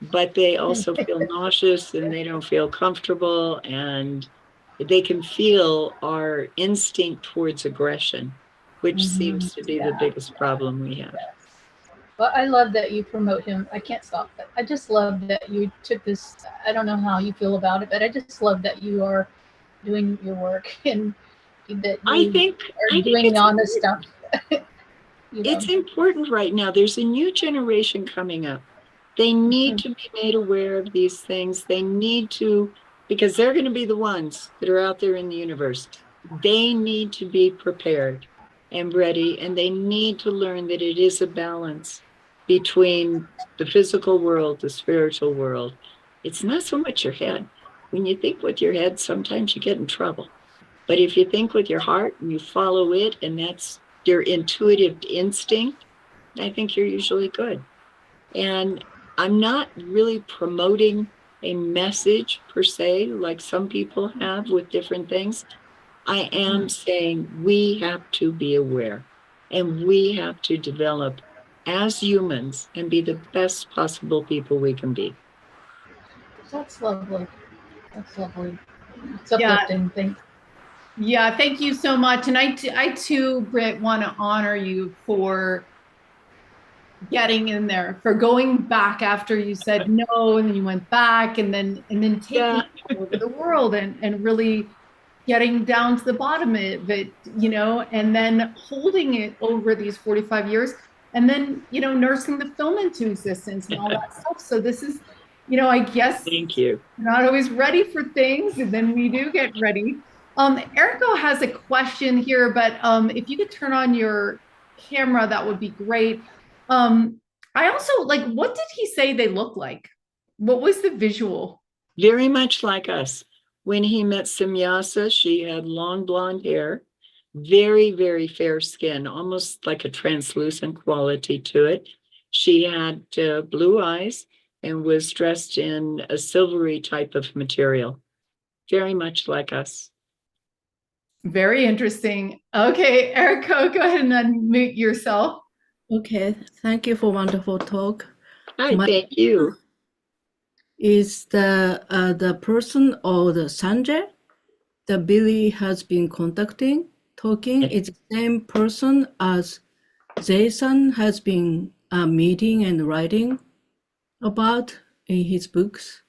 but they also feel nauseous and they don't feel comfortable, and they can feel our instinct towards aggression, which seems to be the biggest problem we have. Well, I love that you promote him. I can't stop it. I just love that you took this. I don't know how you feel about it, but I just love that you are doing your work and that you are doing honest stuff. It's important right now. There's a new generation coming up. They need to be made aware of these things. They need to, because they're going to be the ones that are out there in the universe. They need to be prepared and ready, and they need to learn that it is a balance between the physical world, the spiritual world. It's not so much your head. When you think with your head, sometimes you get in trouble. But if you think with your heart and you follow it, and that's your intuitive instinct, I think you're usually good. And I'm not really promoting a message per se, like some people have with different things. I am saying we have to be aware, and we have to develop as humans and be the best possible people we can be. That's lovely. That's lovely. It's uplifting thing. Yeah, thank you so much. And I too, Britt, want to honor you for getting in there, for going back after you said no, and then you went back, and then taking it over the world and really getting down to the bottom of it, and then holding it over these 45 years, and then, nursing the film into existence and all that stuff. So this is, I guess, thank you. We're not always ready for things, and then we do get ready. Erico has a question here, but if you could turn on your camera, that would be great. I also, what did he say they look like? What was the visual? Very much like us. When he met Simyasa, she had long blonde hair, very, very fair skin, almost like a translucent quality to it. She had blue eyes and was dressed in a silvery type of material, very much like us. Very interesting. Okay, Erico, go ahead and unmute yourself. Okay, thank you for wonderful talk. Hi, thank you. Is the person or the Sanjay that Billy has been talking, is the same person as Jason has been meeting and writing about in his books?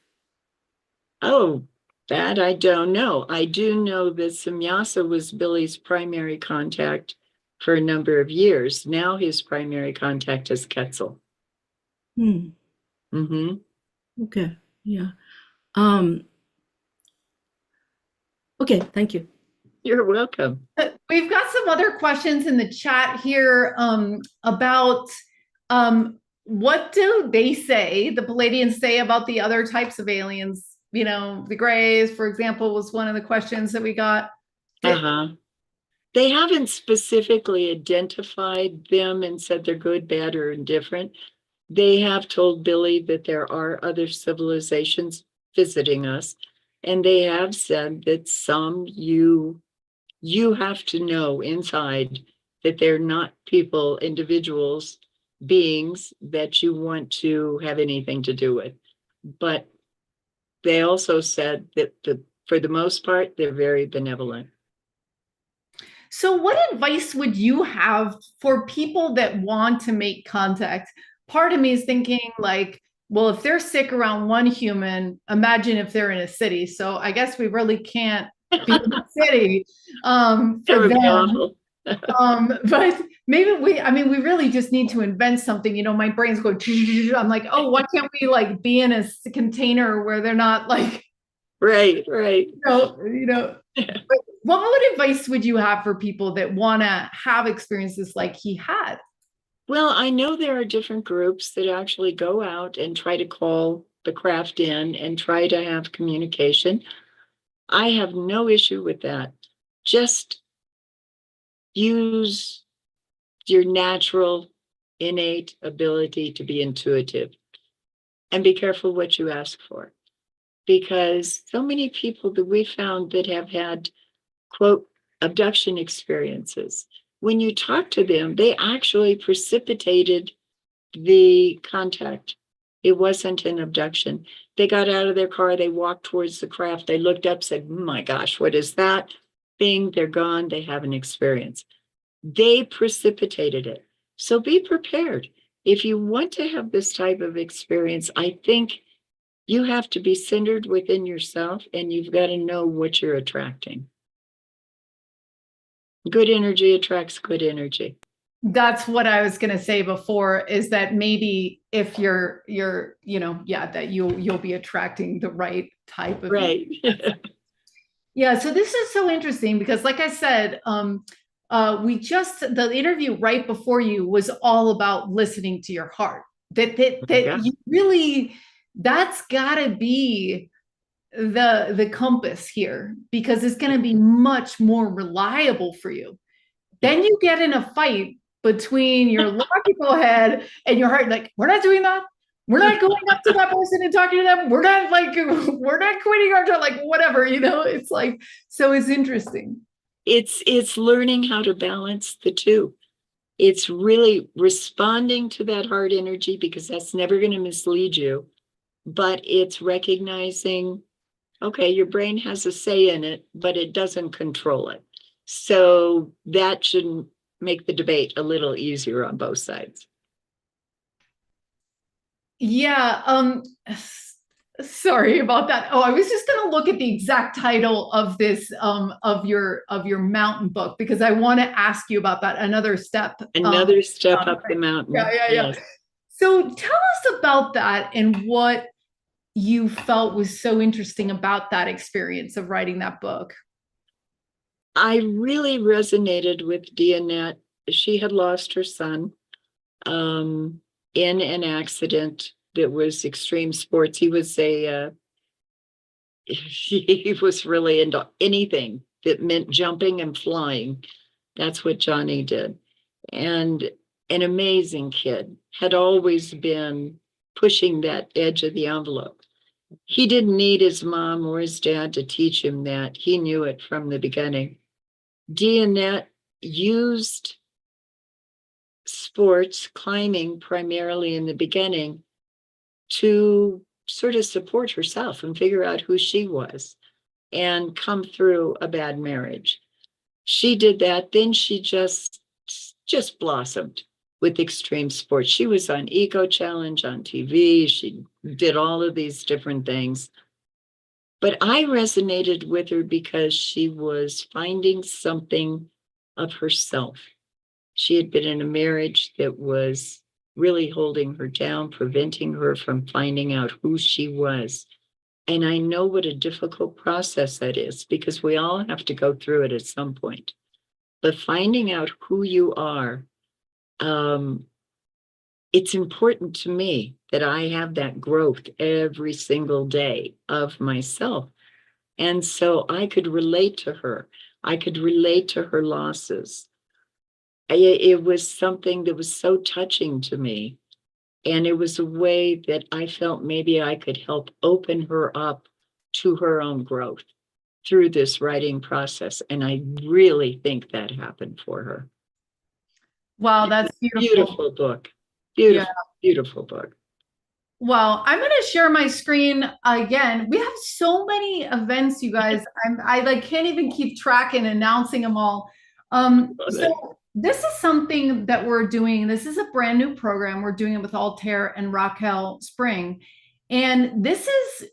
Oh, that I don't know. I do know that Simyasa was Billy's primary contact for a number of years. Now his primary contact is Quetzal. Okay, yeah. Okay, thank you. You're welcome. We've got some other questions in the chat here about what do they say, the Pleiadians say about the other types of aliens? The Greys, for example, was one of the questions that we got. They haven't specifically identified them and said they're good, bad, or indifferent. They have told Billy that there are other civilizations visiting us, and they have said that some you have to know inside that they're not people, individuals, beings that you want to have anything to do with. But they also said that for the most part, they're very benevolent. So what advice would you have for people that want to make contact? Part of me is thinking well, if they're sick around one human, imagine if they're in a city. So I guess we really can't be in the city for them. But maybe we really just need to invent something. My brain's going, I'm like, oh, why can't we be in a container where they're not Right. What advice would you have for people that want to have experiences like he had? Well, I know there are different groups that actually go out and try to call the craft in and try to have communication. I have no issue with that. Just use your natural, innate ability to be intuitive, and be careful what you ask for. Because so many people that we found that have had, quote, abduction experiences, when you talk to them, they actually precipitated the contact. It wasn't an abduction. They got out of their car, they walked towards the craft, they looked up, said, my gosh, what is that thing? They're gone, they have an experience. They precipitated it. So be prepared. If you want to have this type of experience, I think you have to be centered within yourself, and you've got to know what you're attracting. Good energy attracts good energy. That's what I was going to say before, is that maybe if you're, that you'll be attracting the right type of. Right. Yeah. So this is so interesting because, like I said, the interview right before you was all about listening to your heart. You really, that's gotta be the compass here, because it's going to be much more reliable for you. Then you get in a fight between your logical head and your heart, like, we're not doing that. We're not going up to that person and talking to them. We're not quitting our job, like, whatever, it's like, so it's interesting. It's learning how to balance the two. It's really responding to that heart energy, because that's never going to mislead you. But it's recognizing, okay, your brain has a say in it, but it doesn't control it. So that should make the debate a little easier on both sides. Yeah. Sorry about that. Oh, I was just going to look at the exact title of this, of your mountain book, because I want to ask you about that. Another step Up the mountain. Yeah. Yes. So tell us about that and what you felt was so interesting about that experience of writing that book. I really resonated with Dianette. She had lost her son in an accident that was extreme sports. He was he was really into anything that meant jumping and flying. That's what Johnny did. And an amazing kid, had always been pushing that edge of the envelope. He didn't need his mom or his dad to teach him that. He knew it from the beginning. Dianette used sports, climbing primarily in the beginning, to sort of support herself and figure out who she was and come through a bad marriage. She did that. Then she just blossomed with extreme sports. She was on Eco Challenge on TV. She did all of these different things. But I resonated with her because she was finding something of herself. She had been in a marriage that was really holding her down, preventing her from finding out who she was. And I know what a difficult process that is, because we all have to go through it at some point. But finding out who you are, it's important to me that I have that growth every single day of myself. And so I could relate to her. I could relate to her losses. It was something that was so touching to me. And it was a way that I felt maybe I could help open her up to her own growth through this writing process. And I really think that happened for her. Wow, that's beautiful. Beautiful book. Beautiful book. Well, I'm going to share my screen again. We have so many events, you guys. I can't even keep track and announcing them all. So this is something that we're doing. This is a brand new program. We're doing it with Altair and Raquel Spring. And this is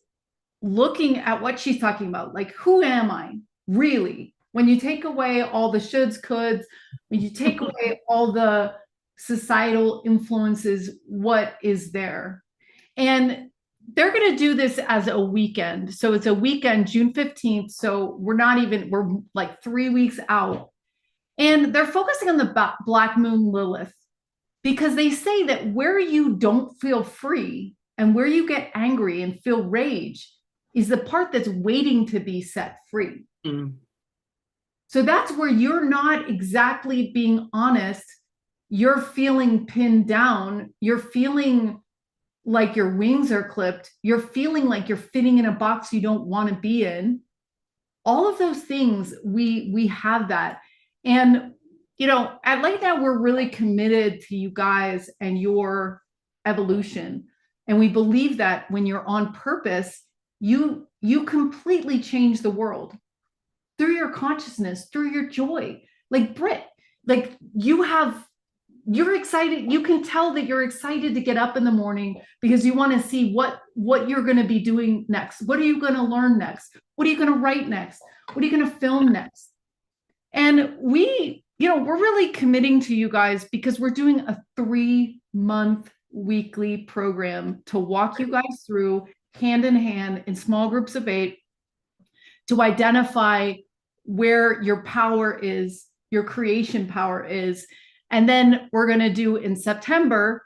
looking at what she's talking about. Like, who am I really? When you take away all the shoulds, coulds, when you take away all the societal influences, what is there? And they're going to do this as a weekend. So it's a weekend, June 15th. So we're like 3 weeks out. And they're focusing on the Black Moon Lilith, because they say that where you don't feel free and where you get angry and feel rage is the part that's waiting to be set free. Mm. So that's where you're not exactly being honest. You're feeling pinned down. You're feeling like your wings are clipped. You're feeling like you're fitting in a box you don't want to be in. All of those things, we have that. And, you know, at Light Now, we're really committed to you guys and your evolution. And we believe that when you're on purpose, you completely change the world through your consciousness, through your joy. Like Britt, like you're excited. You can tell that you're excited to get up in the morning because you want to see what you're going to be doing next. What are you going to learn next? What are you going to write next? What are you going to film next? And we're really committing to you guys because we're doing a 3-month weekly program to walk you guys through hand in hand in small groups of 8 to identify where your power is, your creation power is. And then we're going to do in September,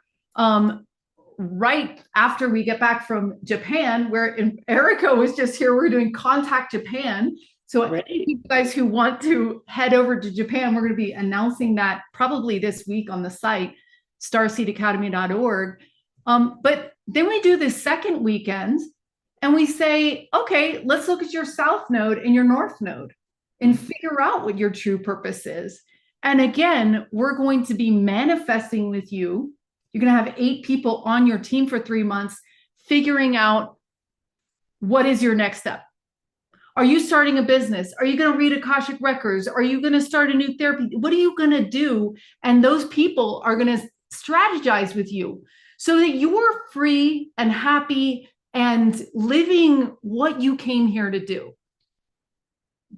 right after we get back from Japan, where Erica was just here, we're doing Contact Japan. So Right. you guys who want to head over to Japan, we're going to be announcing that probably this week on the site, starseedacademy.org. But then we do this second weekend and we say, okay, let's look at your South Node and your North Node and figure out what your true purpose is. And again, we're going to be manifesting with you. You're going to have 8 people on your team for 3 months, figuring out what is your next step. Are you starting a business? Are you going to read Akashic Records? Are you going to start a new therapy? What are you going to do? And those people are going to strategize with you so that you're free and happy and living what you came here to do.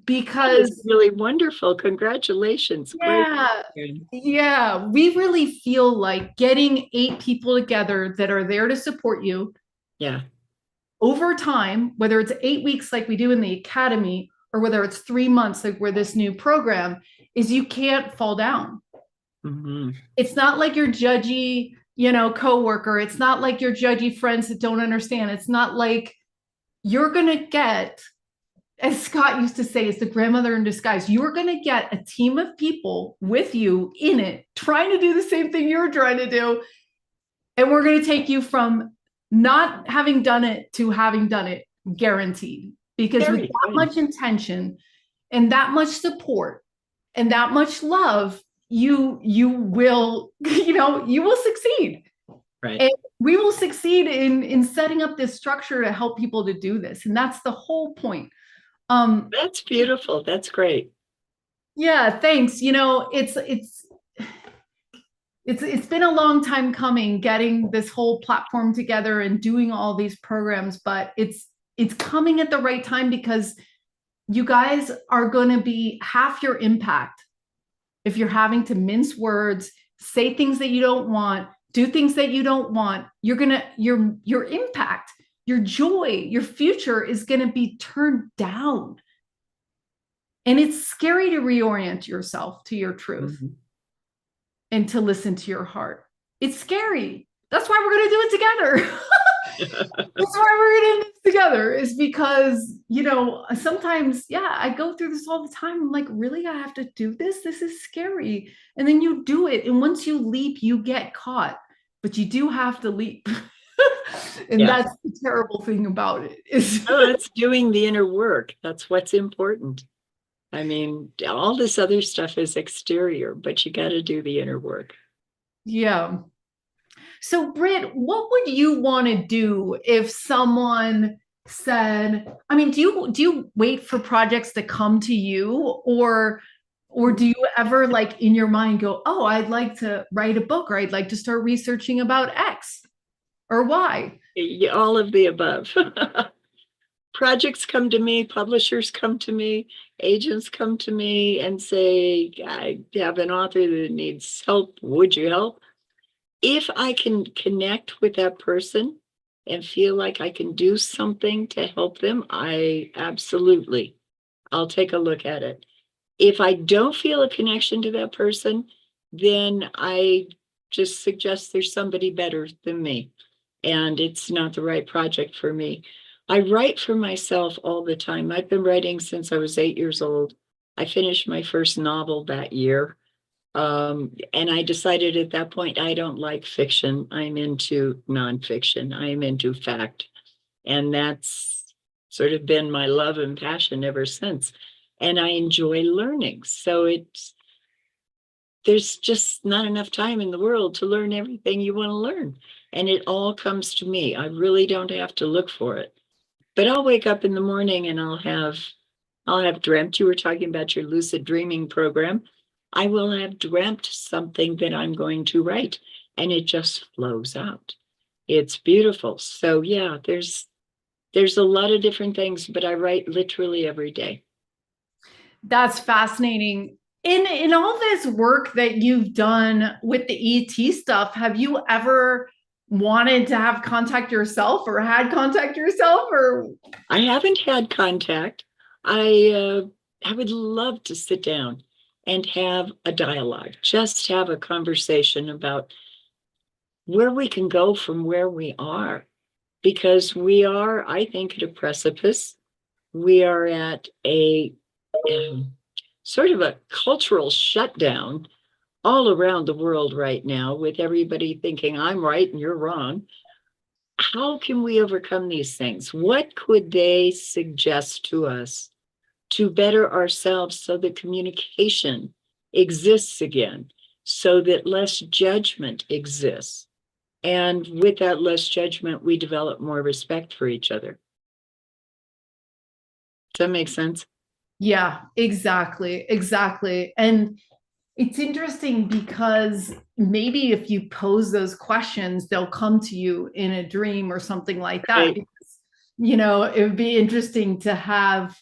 Because it's really wonderful. Congratulations. yeah, Great. yeah, we really feel like getting 8 people together that are there to support you Yeah. over time, whether it's 8 weeks like we do in the academy, or whether it's 3 months like we're this new program, is you can't fall down. Mm-hmm. It's not like your judgy, coworker. It's not like your judgy friends that don't understand. It's not like you're going to get, as Scott used to say, it's the grandmother in disguise. You're going to get a team of people with you in it, trying to do the same thing you're trying to do. And we're going to take you from not having done it to having done it, guaranteed. Because Very with that good. much intention and that much support and that much love, you will, you will succeed. Right. And we will succeed in setting up this structure to help people to do this. And that's the whole point. That's beautiful. That's great. Yeah, thanks. It's been a long time coming getting this whole platform together and doing all these programs, but it's coming at the right time because you guys are going to be half your impact if you're having to mince words, say things that you don't want, do things that you don't want. Your impact, your joy, your future is going to be turned down. And it's scary to reorient yourself to your truth. Mm-hmm. And to listen to your heart. It's scary. That's why we're going to do it together. That's why we're going to do this together, is because, sometimes, I go through this all the time. I'm like, really? I have to do this? This is scary. And then you do it. And once you leap, you get caught. But you do have to leap. And that's the terrible thing about it. It's doing the inner work. That's what's important. I mean, all this other stuff is exterior, but you got to do the inner work. Yeah. So, Britt, what would you want to do if someone said, do you wait for projects to come to you, or do you ever, like, in your mind go, oh, I'd like to write a book, or I'd like to start researching about X or Y? All of the above. Projects come to me, publishers come to me, agents come to me and say, I have an author that needs help. Would you help? If I can connect with that person and feel like I can do something to help them, I'll take a look at it. If I don't feel a connection to that person, then I just suggest there's somebody better than me. and it's not the right project for me. I write for myself all the time. I've been writing since I was 8 years old. I finished my first novel that year. And I decided at that point, I don't like fiction. I'm into nonfiction. I'm into fact. And that's sort of been my love and passion ever since. And I enjoy learning. So there's just not enough time in the world to learn everything you want to learn. And it all comes to me. I really don't have to look for it. But I'll wake up in the morning and I'll have dreamt. You were talking about your lucid dreaming program. I will have dreamt something that I'm going to write, and it just flows out. It's beautiful. So yeah, there's a lot of different things, but I write literally every day. That's fascinating. In all this work that you've done with the ET stuff, have you ever wanted to have contact yourself or had contact yourself? Or I haven't had contact. I would love to sit down and have a dialogue, just have a conversation about where we can go from where we are, because we are, I think, at a precipice. We are at a sort of a cultural shutdown all around the world right now, with everybody thinking I'm right and you're wrong. How can we overcome these things? What could they suggest to us to better ourselves so that communication exists again, so that less judgment exists? And with that less judgment, we develop more respect for each other. Does that make sense? yeah, exactly. And it's interesting because maybe if you pose those questions, they'll come to you in a dream or something like that. Right. Because, it would be interesting to have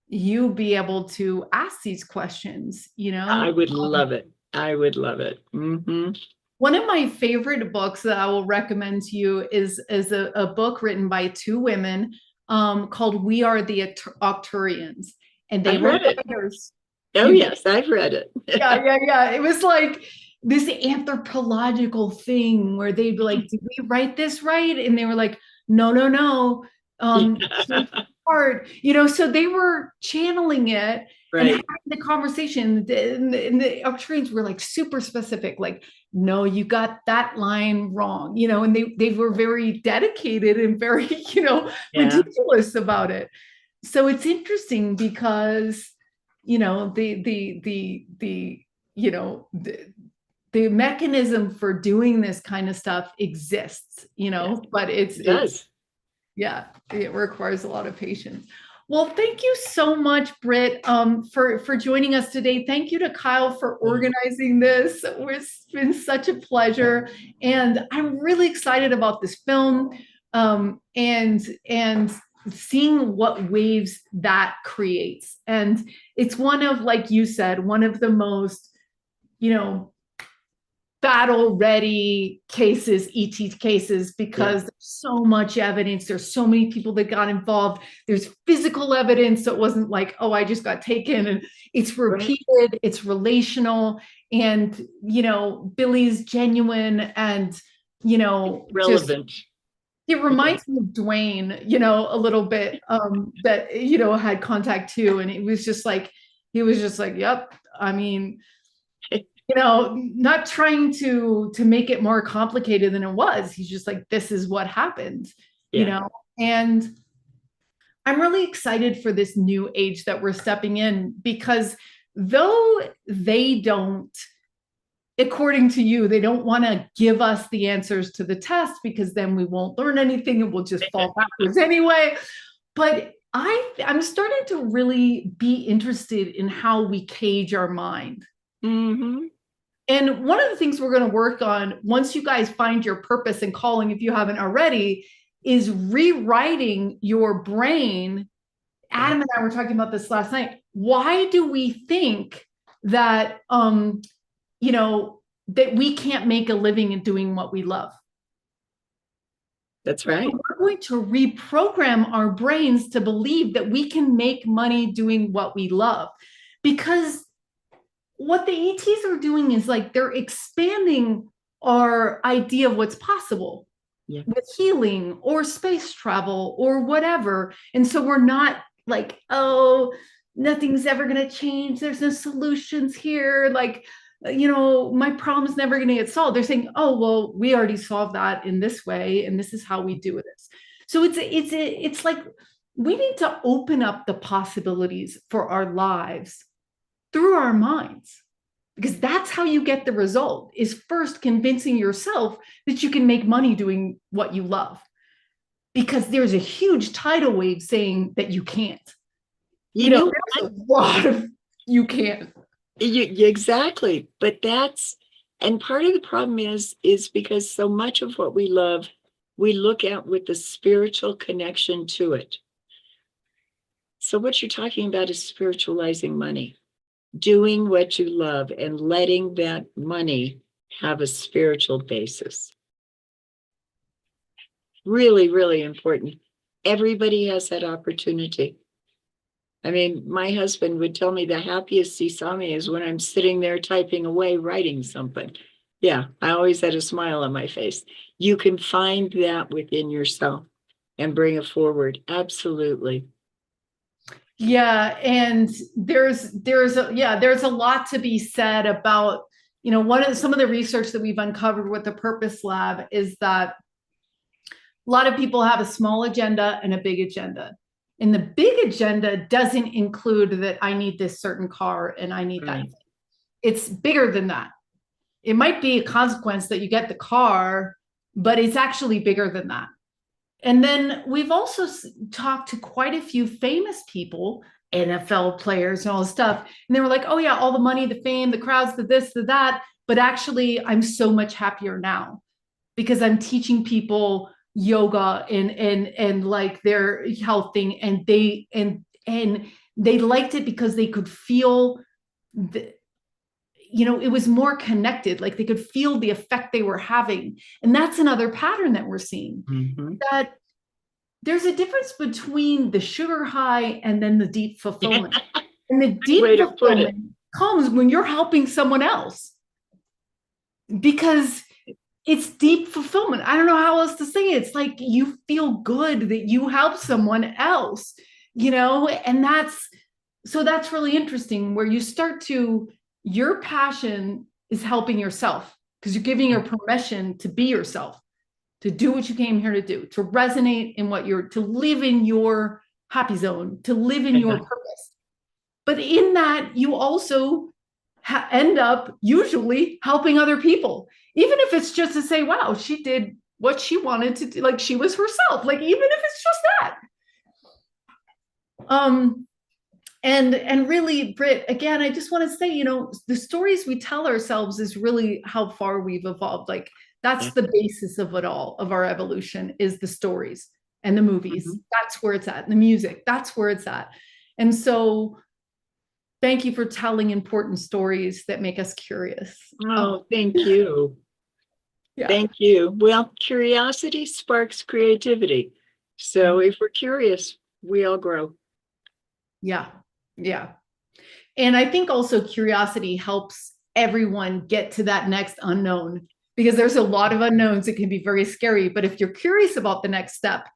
you be able to ask these questions, I would love it. I would love it. Mm-hmm. One of my favorite books that I will recommend to you is a book written by two women called We Are the Octurians. And they I've were read it. writers. Oh, yes, I've read it. Yeah. It was like this anthropological thing where they'd be like, did we write this right? And they were like, no. Hard, so they were channeling it and Right. having the conversation. And the Australians were like super specific, like, no, you got that line wrong, and they were very dedicated and very, Yeah. ridiculous about it. So it's interesting because, the mechanism for doing this kind of stuff exists, Yes, but it does. it requires a lot of patience. Well, thank you so much, Britt, for joining us today. Thank you to Kyle for organizing this. It's been such a pleasure, and I'm really excited about this film, and seeing what waves that creates. And it's one of, like you said, one of the most, battle ready cases, ET cases, because there's so much evidence. There's so many people that got involved. There's physical evidence. So it wasn't like, oh, I just got taken. And it's repeated, it's relational. And, Billy's genuine and, Relevant. It reminds me of Dwayne, a little bit, that, had contact too. And it was just like, he was just like, yep. I mean, not trying to make it more complicated than it was. He's just like, this is what happened, and I'm really excited for this new age that we're stepping in, because though they don't, according to you, they don't want to give us the answers to the test, because then we won't learn anything and we'll just fall backwards anyway. But I'm starting to really be interested in how we cage our mind. Mm-hmm. And one of the things we're going to work on, once you guys find your purpose and calling, if you haven't already, is rewriting your brain. Adam and I were talking about this last night. Why do we think that, that we can't make a living in doing what we love? That's right. So we're going to reprogram our brains to believe that we can make money doing what we love, because what the ETs are doing is like, they're expanding our idea of what's possible. Yeah. with healing or space travel or whatever. And so we're not like, oh, nothing's ever going to change. There's no solutions here. Like, my problem's never going to get solved. They're saying, oh, well, we already solved that in this way, and this is how we do this. So it's like we need to open up the possibilities for our lives through our minds, because that's how you get the result, is first convincing yourself that you can make money doing what you love, because there's a huge tidal wave saying that you can't. There's a lot of you can't. Exactly. But and part of the problem is because so much of what we love, we look at with the spiritual connection to it. So what you're talking about is spiritualizing money, doing what you love and letting that money have a spiritual basis. Really, really important. Everybody has that opportunity. I mean, my husband would tell me the happiest he saw me is when I'm sitting there typing away, writing something. Yeah, I always had a smile on my face. You can find that within yourself and bring it forward. Absolutely. Yeah, and there's a lot to be said about, some of the research that we've uncovered with the Purpose Lab is that a lot of people have a small agenda and a big agenda. And the big agenda doesn't include that I need this certain car and I need that. It's bigger than that. It might be a consequence that you get the car, but it's actually bigger than that. And then we've also talked to quite a few famous people, NFL players and all this stuff. And they were like, oh yeah, all the money, the fame, the crowds, the this, the that. But actually, I'm so much happier now because I'm teaching people yoga and like their health thing. And they liked it because they could feel it was more connected, like they could feel the effect they were having. And that's another pattern that we're seeing, that there's a difference between the sugar high and then the deep fulfillment. And the deep fulfillment comes when you're helping someone else, because it's deep fulfillment. I don't know how else to say it. It's like you feel good that you help someone else, and that's really interesting, where you start to, your passion is helping yourself because you're giving your permission to be yourself, to do what you came here to do, to resonate in to live in your happy zone, to live in your purpose. But in that, you also end up usually helping other people, even if it's just to say, wow, she did what she wanted to do. Like she was herself, like, even if it's just that. And really, Britt, again, I just want to say, the stories we tell ourselves is really how far we've evolved. Like that's the basis of it all, of our evolution, is the stories and the movies. That's where it's at. And the music, that's where it's at. And so thank you for telling important stories that make us curious. Oh, thank you. Yeah. Thank you. Well, curiosity sparks creativity. So if we're curious, we all grow. Yeah. Yeah. And I think also curiosity helps everyone get to that next unknown, because there's a lot of unknowns that can be very scary. But if you're curious about the next step,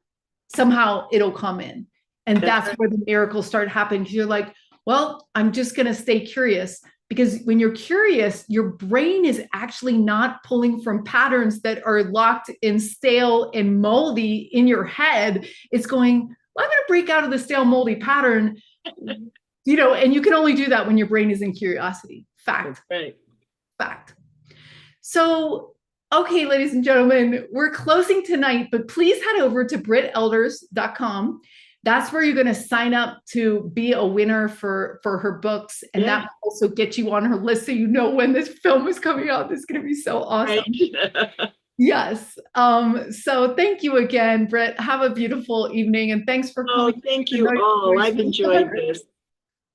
somehow it'll come in. And that's where the miracles start happening. Because you're like, well, I'm just going to stay curious. Because when you're curious, your brain is actually not pulling from patterns that are locked and stale and moldy in your head. It's going, well, I'm going to break out of the stale, moldy pattern. And you can only do that when your brain is in curiosity. Fact. Right. Fact. So, okay, ladies and gentlemen, we're closing tonight, but please head over to BritElders.com. That's where you're going to sign up to be a winner for her books. And that will also get you on her list, so you know when this film is coming out. This is going to be so awesome. Right. Yes. So thank you again, Britt. Have a beautiful evening. And thanks for coming. Oh, thank you all. I've enjoyed this.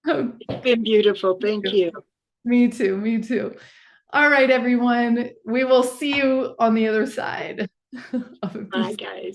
It's been beautiful. Thank you. Me too. Me too. All right, everyone. We will see you on the other side. Bye, guys.